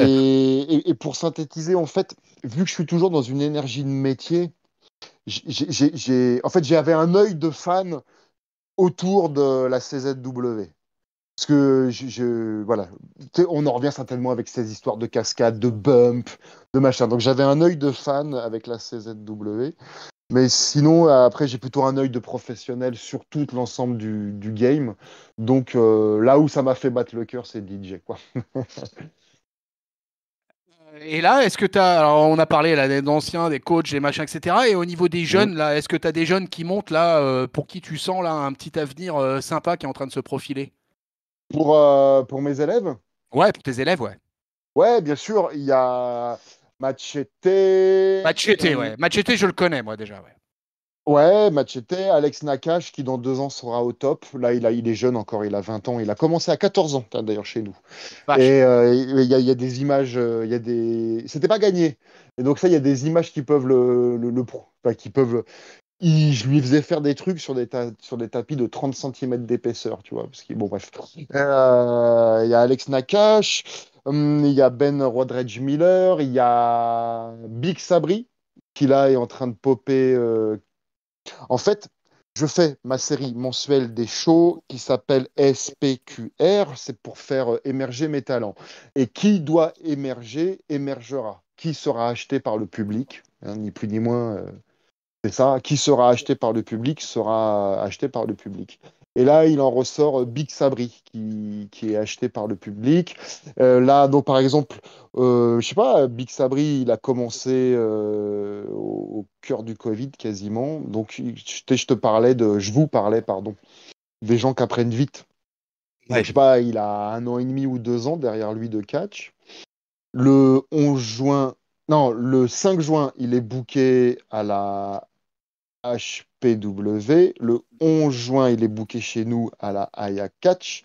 Et pour synthétiser, en fait, vu que je suis toujours dans une énergie de métier, en fait, j'avais un œil de fan autour de la CZW. Parce que voilà, tu sais, on en revient certainement avec ces histoires de cascades, de bump, de machin. Donc j'avais un œil de fan avec la CZW. Mais sinon, après, j'ai plutôt un œil de professionnel sur tout l'ensemble du game. Donc là où ça m'a fait battre le cœur, c'est DJ, quoi. Et là, est-ce que tu as. Alors, on a parlé là, des anciens, des coachs, des machins, etc. Et au niveau des Mhm. jeunes, là, est-ce que tu as des jeunes qui montent là, pour qui tu sens là un petit avenir sympa qui est en train de se profiler? Pour mes élèves, Ouais, pour tes élèves, ouais. ouais, bien sûr, il y a Machete, Machete, ouais. Machete, je le connais, moi, déjà, ouais. ouais, Machete, Alex Nakache, qui dans 2 ans sera au top. Là, il est jeune encore, il a 20 ans. Il a commencé à 14 ans, d'ailleurs, chez nous. Vache. Et il y a des images, il y a des. C'était pas gagné. Et donc, ça, il y a des images qui peuvent enfin, qui peuvent. Je lui faisais faire des trucs sur des tapis de 30 centimètres d'épaisseur, tu vois. Bon, bref. Il y a Alex Nakache, il y a Ben Rodredge Miller, il y a Big Sabri, qui là est en train de popper. En fait, je fais ma série mensuelle des shows qui s'appelle SPQR, c'est pour faire émerger mes talents. Et qui doit émerger, émergera. Qui sera acheté par le public, hein, ni plus ni moins, c'est ça. Qui sera acheté par le public sera acheté par le public. Et là, il en ressort Big Sabri, qui est acheté par le public. Là, donc, par exemple, je sais pas, Big Sabri, il a commencé au cœur du Covid quasiment. Donc, je vous parlais, pardon, des gens qui apprennent vite. Donc, Ouais. je sais pas, il a 1 an et demi ou 2 ans derrière lui de catch. Le 11 juin, non, le 5 juin, il est booké à la HPW. Le 11 juin, il est booké chez nous à la Aya Catch.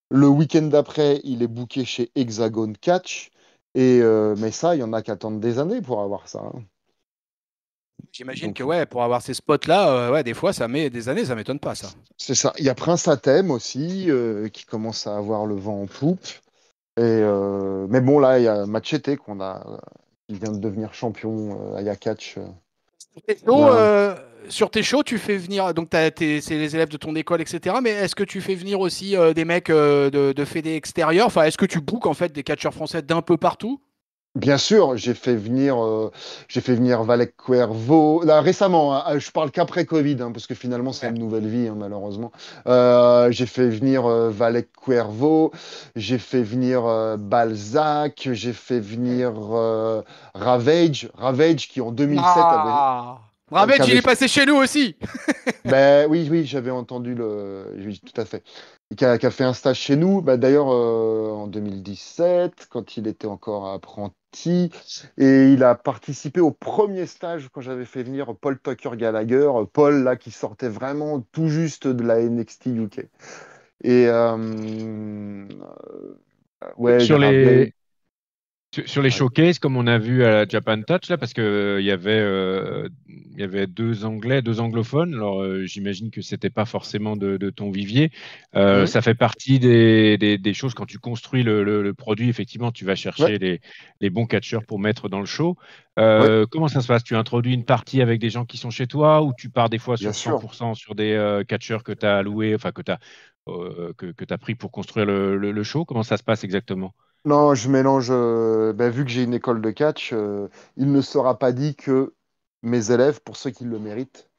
Le week-end d'après, il est booké chez Hexagon Catch. Mais ça, il y en a qui attendent des années pour avoir ça, hein. J'imagine que, Donc, ouais, pour avoir ces spots-là, ouais, des fois, ça met des années, ça m'étonne pas, ça. c'est ça. Il y a Prince Athème aussi, qui commence à avoir le vent en poupe. Mais bon, là, il y a Machete qui vient de devenir champion Aya Catch. Sur tes shows, Voilà. tu fais venir, donc c'est les élèves de ton école, etc. Mais est-ce que tu fais venir aussi des mecs de fédés extérieurs? Enfin, est-ce que tu bookes en fait des catcheurs français d'un peu partout? Bien sûr, j'ai fait venir Valek Cuervo. Là, récemment, hein, je parle qu'après Covid, hein, parce que finalement, c'est Ouais. une nouvelle vie, hein, malheureusement. J'ai fait venir Valek Cuervo, j'ai fait venir Balzac, j'ai fait venir Ravage, qui en 2007 Ah, qui Ravage, il avait est passé chez nous aussi. ben oui, oui, j'avais entendu oui, tout à fait. Et qui a fait un stage chez nous, ben, d'ailleurs en 2017, quand il était encore apprenti. Et il a participé au premier stage quand j'avais fait venir Paul Tucker Gallagher. Paul, là, qui sortait vraiment tout juste de la NXT UK. Et ouais, Sur Gravel. les, sur les showcases, comme on a vu à la Japan Touch, là, parce que il y avait deux Anglais, deux anglophones, alors j'imagine que c'était pas forcément de ton vivier. Mhm. Ça fait partie des choses quand tu construis le produit, effectivement, tu vas Ouais, chercher les bons catcheurs pour mettre dans le show. ouais, Comment ça se passe? Tu introduis une partie avec des gens qui sont chez toi ou tu pars des fois bien sur sûr. 100% sur des catcheurs que tu as alloués, enfin que tu pris pour construire le show? Comment ça se passe exactement? Non, je mélange. Ben, vu que j'ai une école de catch, il ne sera pas dit que mes élèves, pour ceux qui le méritent,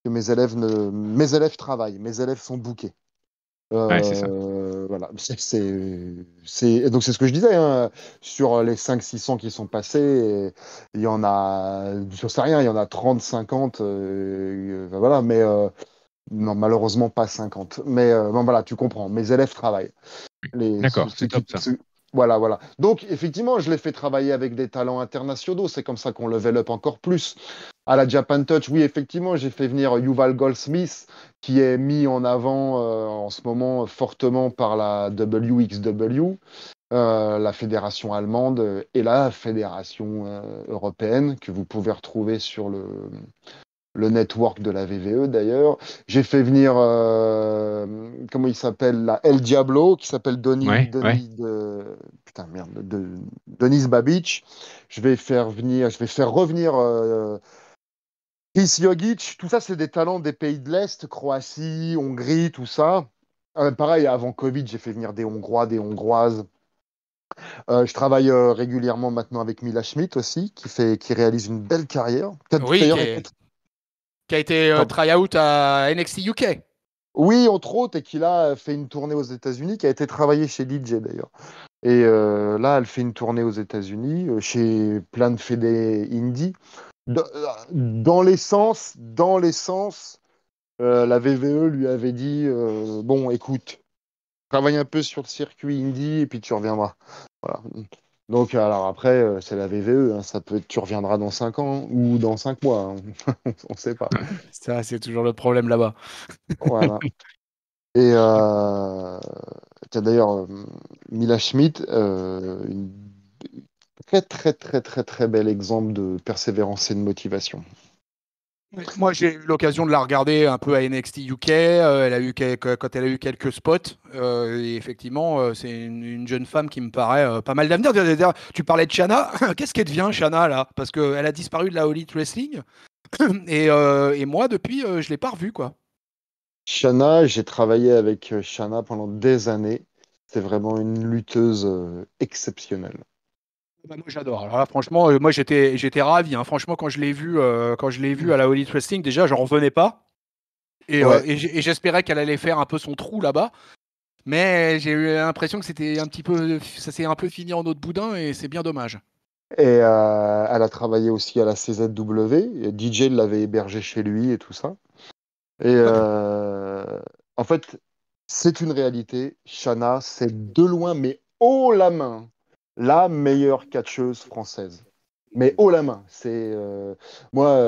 que mes élèves travaillent, mes élèves sont bookés. Ouais, c'est ça. Voilà, donc c'est ce que je disais, hein. Sur les 500-600 qui sont passés, il y en a, je sais rien, il y en a 30, 50, ben voilà, mais non, malheureusement pas 50. Mais bon, voilà, tu comprends, mes élèves travaillent. D'accord, c'est top ça. Voilà, voilà. Donc, effectivement, je les fais travailler avec des talents internationaux. C'est comme ça qu'on level up encore plus. À la Japan Touch, oui, effectivement, j'ai fait venir Yuval Goldsmith, qui est mis en avant en ce moment fortement par la WXW, la fédération allemande et la fédération européenne, que vous pouvez retrouver sur le network de la VVE d'ailleurs. J'ai fait venir, comment il s'appelle, la El Diablo, qui s'appelle Ouais, ouais. putain, merde, Denis Babic. Je vais faire revenir Chris Jogic. Tout ça, c'est des talents des pays de l'Est, Croatie, Hongrie, tout ça. Pareil, avant Covid, j'ai fait venir des Hongrois, des Hongroises. Je travaille régulièrement maintenant avec Mila Schmidt aussi, qui réalise une belle carrière, qui a Oui, d'ailleurs été qui a été try-out à NXT UK. Oui, entre autres, et qui a fait une tournée aux États-Unis, qui a été travaillé chez DJ d'ailleurs. Et là, elle fait une tournée aux États-Unis, chez plein de fédés indie. Dans, dans l'essence, la VVE lui avait dit bon, écoute, travaille un peu sur le circuit indie et puis tu reviendras. Voilà. Donc, alors après, c'est la VVE, hein, ça peut être, tu reviendras dans 5 ans ou dans 5 mois, hein. On ne sait pas. Ça, c'est toujours le problème là-bas. Voilà. Et tiens, d'ailleurs, Mila Schmidt, une très, très, très, très, très bel exemple de persévérance et de motivation. Moi, j'ai eu l'occasion de la regarder un peu à NXT UK. Elle a eu quand elle a eu quelques spots. Et effectivement, c'est une jeune femme qui me paraît pas mal d'avenir. D'ailleurs, tu parlais de Shana. Qu'est-ce qu'elle devient, Shana, là? Parce qu'elle a disparu de la All Elite Wrestling. Et moi, depuis, je l'ai pas revue, quoi. Shanna, j'ai travaillé avec Shanna pendant des années. C'est vraiment une lutteuse exceptionnelle. Bah, moi, j'adore. Alors là, franchement, moi, j'étais ravi, hein. Franchement, quand je l'ai vue à la All Elite Wrestling, déjà, j'en revenais pas. Ouais. Et j'espérais qu'elle allait faire un peu son trou là-bas. Mais j'ai eu l'impression que c'était un petit peu, ça s'est un peu fini en autre boudin et c'est bien dommage. Et elle a travaillé aussi à la CZW. Et DJ l'avait hébergée chez lui et tout ça. Et en fait, c'est une réalité. Shanna, c'est de loin, mais haut la main, la meilleure catcheuse française. Mais haut la main. Moi,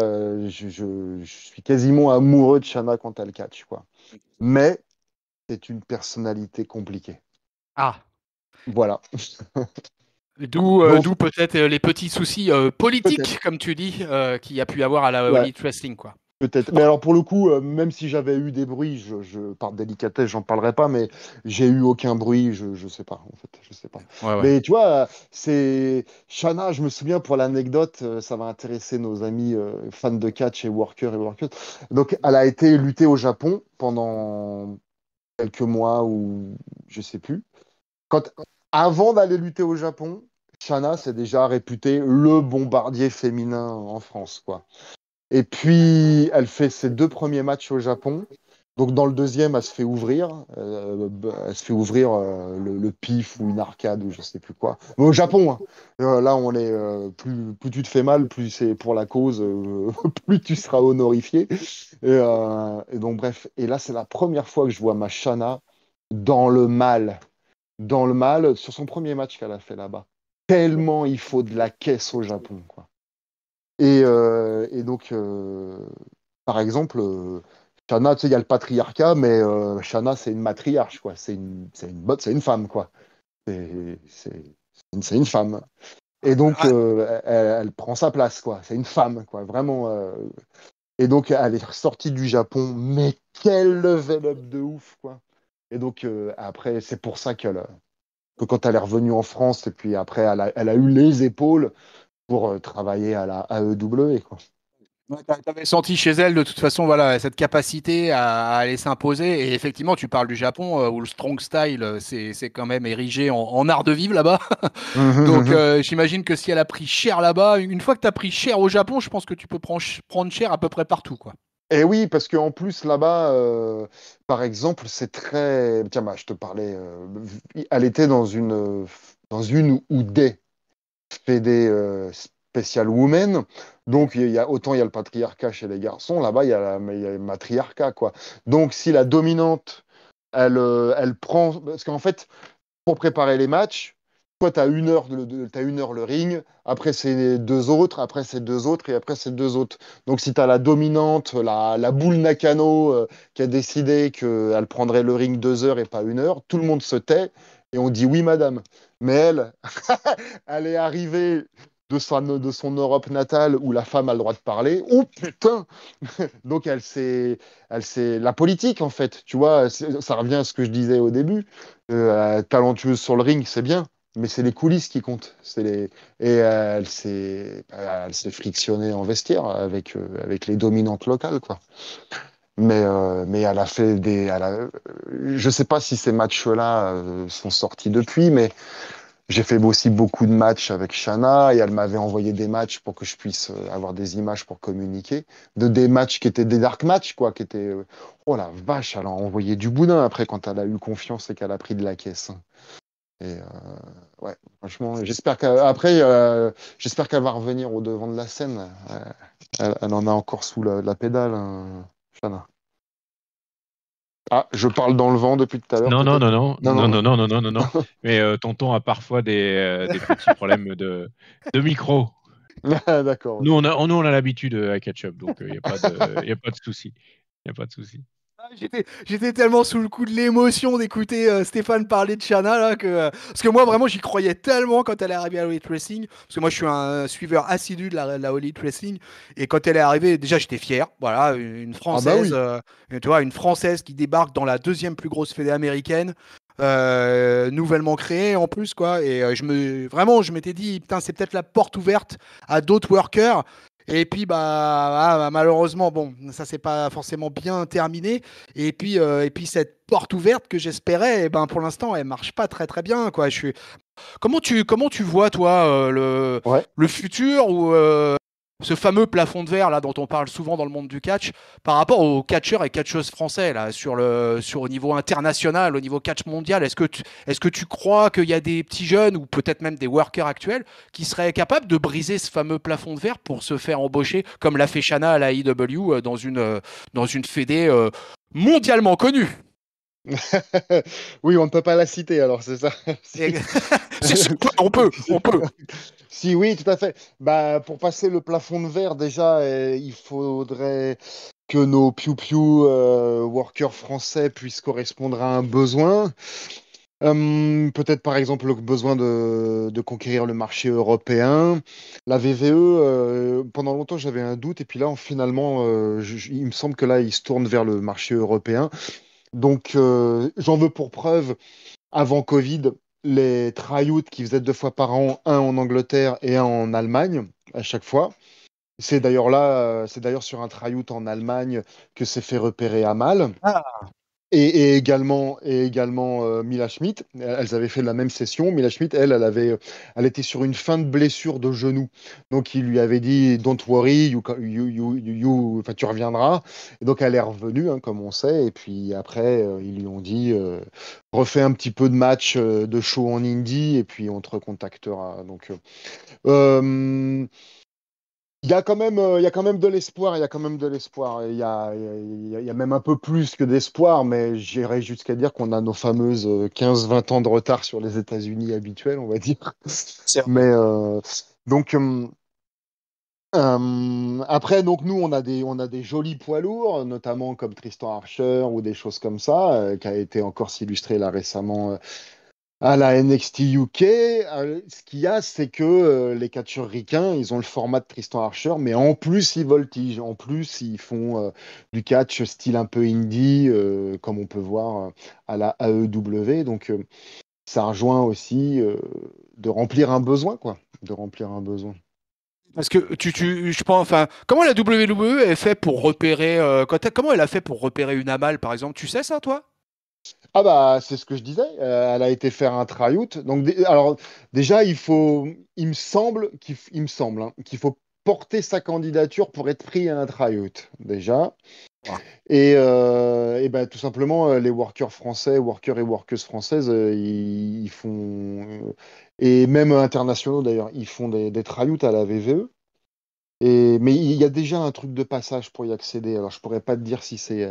je suis quasiment amoureux de Shanna quand elle catch, quoi. Mais c'est une personnalité compliquée. Ah, Voilà. d'où Donc, peut-être les petits soucis politiques, peut-être. comme tu dis, qu'il y a pu y avoir à la All Ouais, Elite Wrestling, quoi. peut-être. Mais alors, pour le coup, même si j'avais eu des bruits, par délicatesse, j'en parlerai pas, mais j'ai eu aucun bruit, je sais pas, en fait, je sais pas. Ouais, ouais. Mais tu vois, c'est. Shana, je me souviens pour l'anecdote, ça va intéresser nos amis fans de catch et workers. Donc, elle a été luttée au Japon pendant quelques mois ou je sais plus. Quand, avant d'aller lutter au Japon, Shana s'est déjà réputé le bombardier féminin en France, quoi. Et puis, elle fait ses 2 premiers matchs au Japon. Donc, dans le deuxième, elle se fait ouvrir. Elle se fait ouvrir le pif ou une arcade ou je sais plus quoi. Mais au Japon, hein. Là, on est plus tu te fais mal, plus c'est pour la cause, plus tu seras honorifié. Et donc, bref. Et là, c'est la première fois que je vois ma Shana dans le mal. Dans le mal, sur son premier match qu'elle a fait là-bas. Tellement il faut de la caisse au Japon, quoi. Et donc, par exemple, Shana, tu sais, il y a le patriarcat, mais Shana, c'est une matriarche, quoi. C'est une femme, quoi. C'est une femme. Et donc, Ah, elle prend sa place, quoi. C'est une femme, quoi. Vraiment. Et donc, elle est sortie du Japon, mais quel level up de ouf, quoi. Et donc, après, c'est pour ça que quand elle est revenue en France, et puis après, elle a eu les épaules pour travailler à la AEW, quoi. ouais, t'avais senti chez elle de toute façon voilà cette capacité à aller s'imposer et effectivement tu parles du Japon où le strong style c'est quand même érigé en art de vivre là-bas. Donc j'imagine que si elle a pris cher là-bas, une fois que tu as pris cher au Japon, je pense que tu peux prendre cher à peu près partout, quoi. Et oui, parce qu'en plus, là-bas, par exemple, c'est très. Tiens, bah, je te parlais. Elle était dans une ou des fédés spécial women. Donc, autant il y a le patriarcat chez les garçons, là-bas, il y a le matriarcat, quoi. Donc, si la dominante, elle prend. Parce qu'en fait, pour préparer les matchs, toi, t'as 1 heure le ring, après c'est deux autres, après c'est deux autres, et après c'est deux autres. Donc si tu as la dominante, la boule Nakano qui a décidé qu'elle prendrait le ring 2 heures et pas 1 heure, tout le monde se tait et on dit oui, madame. Mais elle, elle est arrivée de son Europe natale où la femme a le droit de parler. Oh putain! Donc la politique en fait, tu vois, ça revient à ce que je disais au début. Talentueuse sur le ring, c'est bien, mais c'est les coulisses qui comptent. Et elle s'est frictionnée en vestiaire avec les dominantes locales, quoi. Mais elle a fait je sais pas si ces matchs-là sont sortis depuis, mais j'ai fait aussi beaucoup de matchs avec Shana et elle m'avait envoyé des matchs pour que je puisse avoir des images pour communiquer. Des matchs qui étaient des dark matchs, quoi, qui étaient. Oh la vache, elle a envoyé du boudin après quand elle a eu confiance et qu'elle a pris de la caisse. Et ouais, franchement, j'espère qu'elle va revenir au devant de la scène. Elle en a encore sous la pédale, hein, Shanna. Ah, je parle dans le vent depuis tout à l'heure, Non, non, peut-être? non, non, Non, non, non. non, non, non, non, non, non. Mais tonton a parfois des petits problèmes de micro. D'accord, Nous, ok. on a l'habitude à catch-up, donc il n'y a pas de, y a pas de souci. Il n'y a pas de souci. J'étais tellement sous le coup de l'émotion d'écouter Stéphane parler de Shanna là parce que moi vraiment j'y croyais tellement quand elle est arrivée à All Elite Wrestling parce que moi je suis un suiveur assidu de la All Elite Wrestling et quand elle est arrivée déjà j'étais fier, voilà, une Ah bah française, oui. tu vois, une française qui débarque dans la deuxième plus grosse fédé américaine, nouvellement créée en plus quoi, et je m'étais dit putain c'est peut-être la porte ouverte à d'autres workers. Et puis malheureusement bon ça s'est pas forcément bien terminé. Et puis cette porte ouverte que j'espérais, eh ben pour l'instant, elle marche pas très très bien, quoi. Comment tu vois toi Ouais. le futur ou ce fameux plafond de verre là dont on parle souvent dans le monde du catch par rapport aux catcheurs et catcheuses français là sur au niveau international, au niveau catch mondial. Est-ce que tu crois qu'il y a des petits jeunes ou peut-être même des workers actuels qui seraient capables de briser ce fameux plafond de verre pour se faire embaucher comme l'a fait Shanna à la IW dans une fédé mondialement connue? Oui, on ne peut pas la citer, alors c'est ça. Et- Si. si, on peut, on peut. Si, oui, tout à fait. Bah, pour passer le plafond de verre, déjà, il faudrait que nos piou-piou workers français puissent correspondre à un besoin. Peut-être par exemple le besoin de conquérir le marché européen. La VVE, pendant longtemps j'avais un doute, et puis là, finalement, il me semble que là, il se tourne vers le marché européen. Donc, j'en veux pour preuve, avant Covid, les tryouts qui faisaient 2 fois par an, un en Angleterre et un en Allemagne, à chaque fois. C'est d'ailleurs sur un tryout en Allemagne que s'est fait repérer Amal. Ah, Et également Mila Schmidt. Elles avaient fait la même session. Mila Schmidt, elle était sur une fin de blessure de genou. Donc, il lui avait dit, Don't worry, enfin, tu reviendras. Et donc, elle est revenue, hein, comme on sait. Et puis après, ils lui ont dit, refais un petit peu de match de show en indie, et puis on te recontactera. Donc, euh, il y a quand même de l'espoir, il y a quand même de l'espoir. Il y a même un peu plus que d'espoir, mais j'irais jusqu'à dire qu'on a nos fameuses 15-20 ans de retard sur les États-Unis habituels, on va dire. c'est Mais vrai. donc, après, donc nous, on a des jolis poids lourds, notamment comme Tristan Archer ou des choses comme ça, qui a été encore s'illustrer là récemment à la NXT UK. Ce qu'il y a, c'est que les catcheurs ricains, ils ont le format de Tristan Archer, mais en plus, ils voltigent. En plus, ils font du catch style un peu indie, comme on peut voir à la AEW. Donc, ça rejoint aussi de remplir un besoin, quoi. De remplir un besoin. Parce que je pense, enfin, comment la WWE est fait pour repérer, comment elle a fait pour repérer une Amal, par exemple? Tu sais ça, toi? Ah bah, c'est ce que je disais. Elle a été faire un tryout. Donc, alors, déjà, il me semble hein, qu'il faut porter sa candidature pour être pris à un tryout, déjà. Ah. Et ben, tout simplement, les workers français, workers et workeuses françaises, ils font, et même internationaux d'ailleurs, ils font des tryouts à la VVE. Mais il y a déjà un truc de passage pour y accéder. Alors, je pourrais pas te dire si c'est.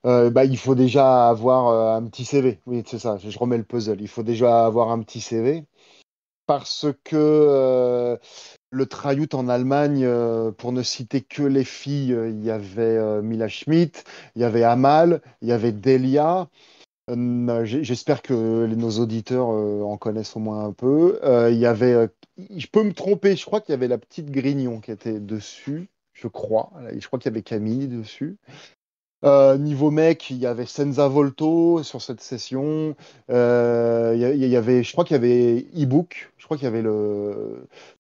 Bah, il faut déjà avoir un petit CV. Oui, c'est ça, je remets le puzzle. Il faut déjà avoir un petit CV parce que le tryout en Allemagne, pour ne citer que les filles, il y avait Mila Schmidt, il y avait Amal, il y avait Delia. J'espère que nos auditeurs en connaissent au moins un peu. Il y avait, je peux me tromper, je crois qu'il y avait la petite Grignon qui était dessus, je crois. Je crois qu'il y avait Camille dessus. Niveau mec, il y avait Senza Volto sur cette session. Je crois qu'il y avait ebook. Je crois qu'il y avait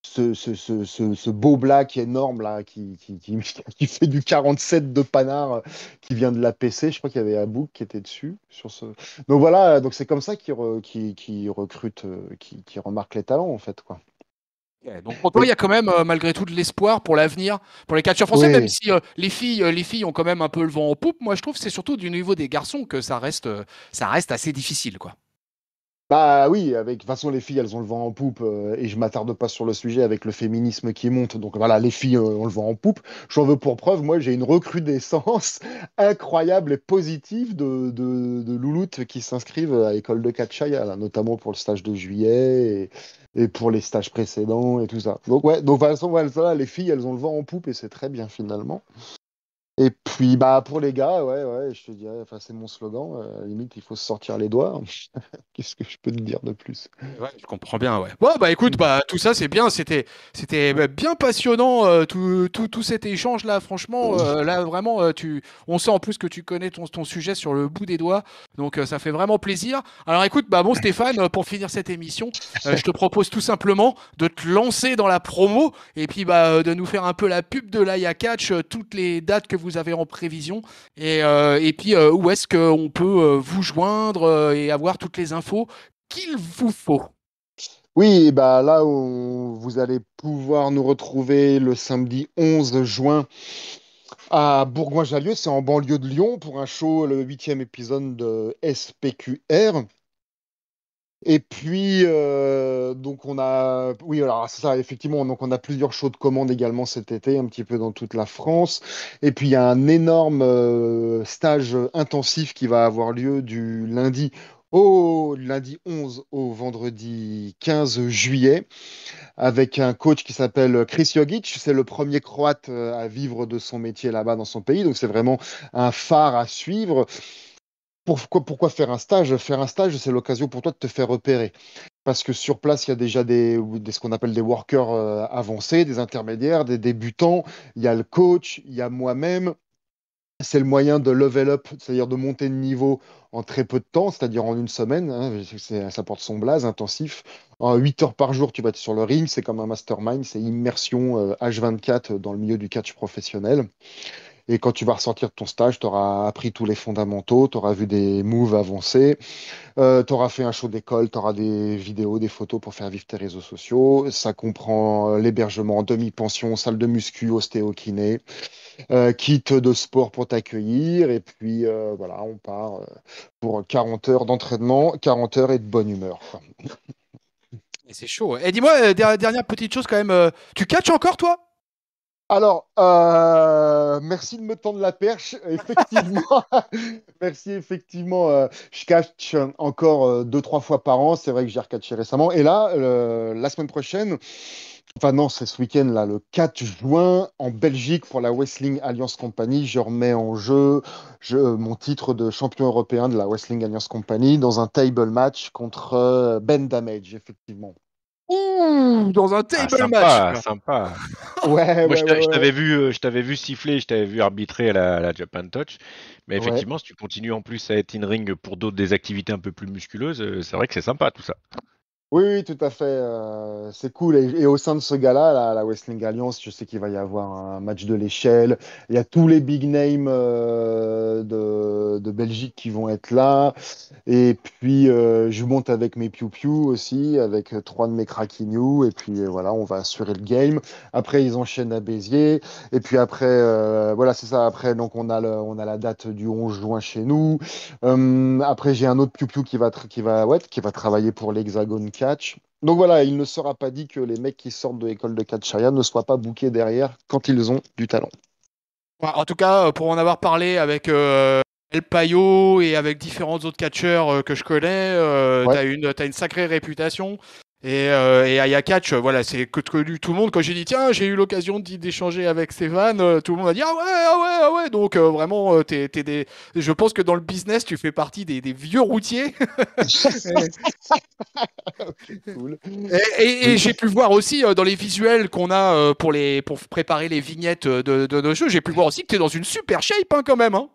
ce beau black énorme là qui fait du 47 de panard, qui vient de la PC. Je crois qu'il y avait ebook qui était dessus sur ce. Donc voilà, donc c'est comme ça qu'ils recrutent, qu'ils remarquent les talents en fait, quoi. Ok, donc pour toi, il y Mais a quand même malgré tout de l'espoir pour l'avenir, pour les catcheurs français, même oui. si les filles ont quand même un peu le vent en poupe. Moi, je trouve que c'est surtout du niveau des garçons que ça reste assez difficile, quoi. Bah oui, de toute façon, les filles, elles ont le vent en poupe, et je m'attarde pas sur le sujet avec le féminisme qui monte. Donc voilà, les filles ont le vent en poupe. J'en veux pour preuve, moi, j'ai une recrudescence incroyable et positive de louloutes qui s'inscrivent à l'école de Catchaya, là, notamment pour le stage de juillet et pour les stages précédents et tout ça. Donc ouais, donc de toute façon, voilà, ça, les filles, elles ont le vent en poupe et c'est très bien finalement. Et puis bah pour les gars, ouais, je te dirais, enfin c'est mon slogan, limite il faut se sortir les doigts. Qu'est-ce que je peux te dire de plus? Ouais, je comprends bien, ouais. Bon, bah écoute, bah tout ça c'est bien, c'était bien passionnant tout cet échange là, franchement, là vraiment, on sent en plus que tu connais ton sujet sur le bout des doigts, donc ça fait vraiment plaisir. Alors écoute, bah bon Stéphane, pour finir cette émission, je te propose tout simplement de te lancer dans la promo et puis bah de nous faire un peu la pub de l'Aya Catch, toutes les dates que vous avez en prévision et puis où est-ce qu'on peut vous joindre et avoir toutes les infos qu'il vous faut. Oui, bah là, vous allez pouvoir nous retrouver le samedi 11 juin à Bourgoin-Jallieu, c'est en banlieue de Lyon, pour un show, le 8e épisode de SPQR. Et puis, donc on a, oui, alors c'est ça, effectivement, donc on a plusieurs shows de commande également cet été, un petit peu dans toute la France. Et puis il y a un énorme stage intensif qui va avoir lieu du lundi 11 au vendredi 15 juillet, avec un coach qui s'appelle Chris Jogic. C'est le premier Croate à vivre de son métier là-bas dans son pays, donc c'est vraiment un phare à suivre. Pourquoi faire un stage? Faire un stage, c'est l'occasion pour toi de te faire repérer. Parce que sur place, il y a déjà ce qu'on appelle des workers avancés, des intermédiaires, des débutants. Il y a le coach, il y a moi-même. C'est le moyen de level up, c'est-à-dire de monter de niveau en très peu de temps, c'est-à-dire en une semaine, hein. Ça porte son blaze, intensif. En 8 heures par jour, tu vas être sur le ring. C'est comme un mastermind, c'est immersion H24 dans le milieu du catch professionnel. Et quand tu vas ressortir de ton stage, tu auras appris tous les fondamentaux, tu auras vu des moves avancés, tu auras fait un show d'école, tu auras des vidéos, des photos pour faire vivre tes réseaux sociaux. Ça comprend l'hébergement en demi-pension, salle de muscu, ostéo-kiné, kit de sport pour t'accueillir. Et puis voilà, on part pour 40 heures d'entraînement, 40 heures et de bonne humeur, quoi. Et c'est chaud. Et dis-moi, dernière petite chose quand même, tu catches encore toi? Alors, merci de me tendre la perche. Effectivement, merci. Effectivement, je catch encore 2, 3 fois par an. C'est vrai que j'ai recatché récemment. Et là, la semaine prochaine, enfin non, c'est ce week-end là, le 4 juin en Belgique pour la Wrestling Alliance Company, je remets en jeu mon titre de champion européen de la Wrestling Alliance Company dans un table match contre Ben Damage, effectivement. Ouh, dans un Ah, table match, sympa, quoi. sympa. Ouais, Moi, ouais, ouais, ouais, je t'avais vu siffler, je t'avais vu arbitrer à la Japan Touch. Mais ouais. effectivement, si tu continues en plus à être in-ring pour d'autres des activités un peu plus musculeuses, c'est vrai que c'est sympa tout ça. Oui, oui, tout à fait. C'est cool. Et au sein de ce gala, la Wrestling Alliance, je sais qu'il va y avoir un match de l'échelle. Il y a tous les big names de Belgique qui vont être là. Et puis, je monte avec mes Piu-Piu aussi, avec 3 de mes Cracky New. Et puis, voilà, on va assurer le game. Après, ils enchaînent à Béziers. Et puis après, voilà, c'est ça. Après, donc, on a la date du 11 juin chez nous. Après, j'ai un autre Piu-Piu qui va travailler pour l'Hexagone Catch. Donc voilà, il ne sera pas dit que les mecs qui sortent de l'école de catch Shaya ne soient pas bookés derrière quand ils ont du talent. Ouais, en tout cas, pour en avoir parlé avec El Payo et avec différents autres catcheurs que je connais, Ouais. t'as une sacrée réputation. Et Aya Catch, voilà, c'est connu tout le monde. Quand j'ai dit, tiens, j'ai eu l'occasion d'échanger avec Stéphane, tout le monde a dit, ah ouais, ah ouais, ah ouais. Donc vraiment, je pense que dans le business, tu fais partie des vieux routiers. Ok, cool. Et Oui. j'ai pu voir aussi dans les visuels qu'on a pour préparer les vignettes de nos jeux, j'ai pu voir aussi que tu es dans une super shape hein, quand même. Hein.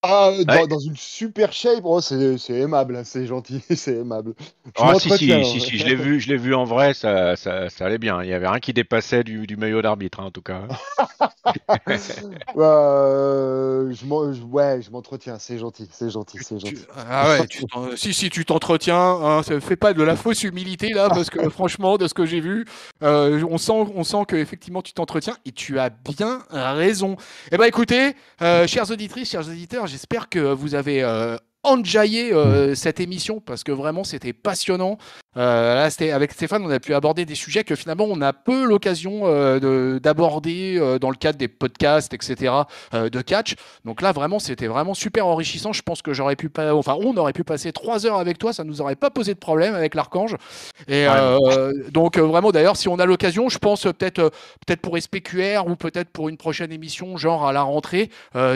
Ah, Ouais. dans une super shape, oh, c'est aimable, hein, c'est gentil, c'est aimable. Je Ah si m'entretiens, si si hein. si, je l'ai vu en vrai, ça allait bien. Il y avait rien qui dépassait du maillot d'arbitre hein, en tout cas. Ouais, je m'entretiens, c'est gentil, c'est gentil, c'est gentil. Ah ouais, si tu t'entretiens, hein, ça fait pas de la fausse humilité là, parce que franchement, de ce que j'ai vu, on sent que effectivement tu t'entretiens et tu as bien raison. Eh ben écoutez, chères auditrices, chers auditeurs, j'espère que vous avez enjailler cette émission parce que vraiment c'était passionnant. Là, avec Stéphane, on a pu aborder des sujets que finalement on a peu l'occasion d'aborder dans le cadre des podcasts, etc. De catch. Donc là, vraiment, c'était vraiment super enrichissant. Je pense que on aurait pu passer 3 heures avec toi, ça nous aurait pas posé de problème avec l'Archange. Et donc vraiment, d'ailleurs, si on a l'occasion, je pense peut-être pour SPQR ou peut-être pour une prochaine émission, genre à la rentrée,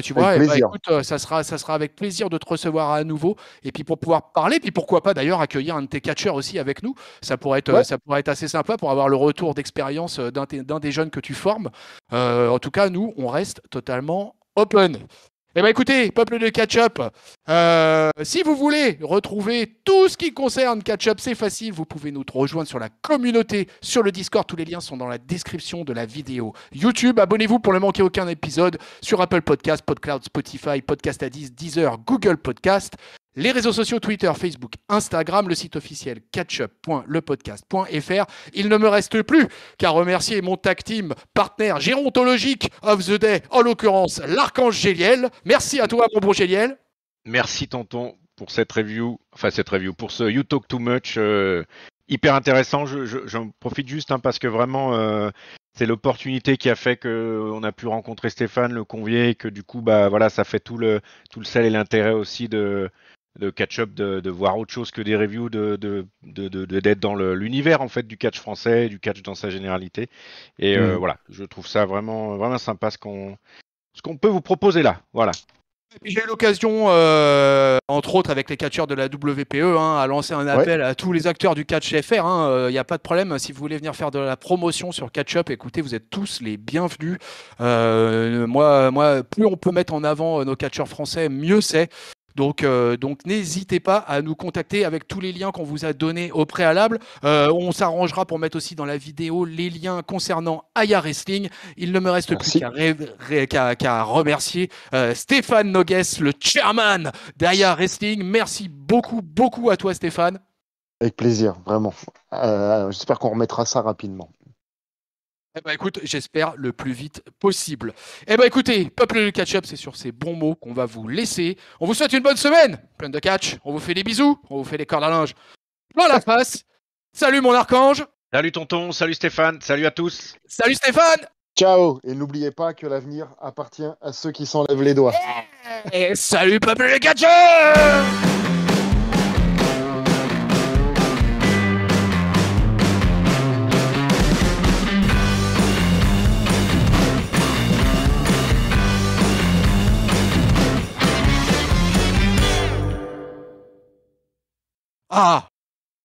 tu vois, écoute, ça sera avec plaisir de te recevoir à nouveau. Et puis pour pouvoir parler, puis pourquoi pas d'ailleurs accueillir un de tes catcheurs aussi avec nous. Ça pourrait être assez sympa pour avoir le retour d'expérience d'un des jeunes que tu formes. En tout cas, nous, on reste totalement open. Eh bien écoutez, peuple de Catch-Up, si vous voulez retrouver tout ce qui concerne Catch-Up, c'est facile, vous pouvez nous rejoindre sur la communauté, sur le Discord, tous les liens sont dans la description de la vidéo. YouTube, abonnez-vous pour ne manquer aucun épisode sur Apple Podcast, PodCloud, Spotify, Podcast Addict, Deezer, Google Podcast. Les réseaux sociaux Twitter, Facebook, Instagram, le site officiel catchup.lepodcast.fr. Il ne me reste plus qu'à remercier mon tag team partenaire gérontologique of the day, en l'occurrence l'Archange Géliel. Merci à toi, mon bon Géliel. Merci, tonton, pour cette review, pour ce You Talk Too Much, hyper intéressant. J'en profite juste parce que vraiment, c'est l'opportunité qui a fait qu'on a pu rencontrer Stéphane, le convier, et que du coup, voilà, ça fait tout le sel et l'intérêt aussi de catch-up, de voir autre chose que des reviews, d'être dans l'univers en fait du catch français, du catch dans sa généralité. Et voilà, je trouve ça vraiment, vraiment sympa ce qu'on peut vous proposer là. Voilà. J'ai eu l'occasion, entre autres avec les catcheurs de la WPE, à lancer un appel à tous les acteurs du catch FR. Il n'y a pas de problème. Si vous voulez venir faire de la promotion sur Catch-Up, écoutez, vous êtes tous les bienvenus. Moi, plus on peut mettre en avant nos catcheurs français, mieux c'est. Donc n'hésitez pas à nous contacter avec tous les liens qu'on vous a donnés au préalable. On s'arrangera pour mettre aussi dans la vidéo les liens concernant Aya Wrestling. Il ne me reste plus qu'à remercier Stéphane Nogues, le chairman d'Aya Wrestling. Merci beaucoup à toi, Stéphane. Avec plaisir, vraiment. J'espère qu'on remettra ça rapidement. Eh ben écoute, j'espère le plus vite possible. Eh ben écoutez, peuple de catch-up, c'est sur ces bons mots qu'on va vous laisser. On vous souhaite une bonne semaine, pleine de catch. On vous fait des bisous, on vous fait des cordes à linge dans la face. Salut mon archange. Salut tonton, salut Stéphane, salut à tous. Salut Stéphane. Ciao. Et n'oubliez pas que l'avenir appartient à ceux qui s'enlèvent les doigts. Et salut peuple de catch-up. Ah,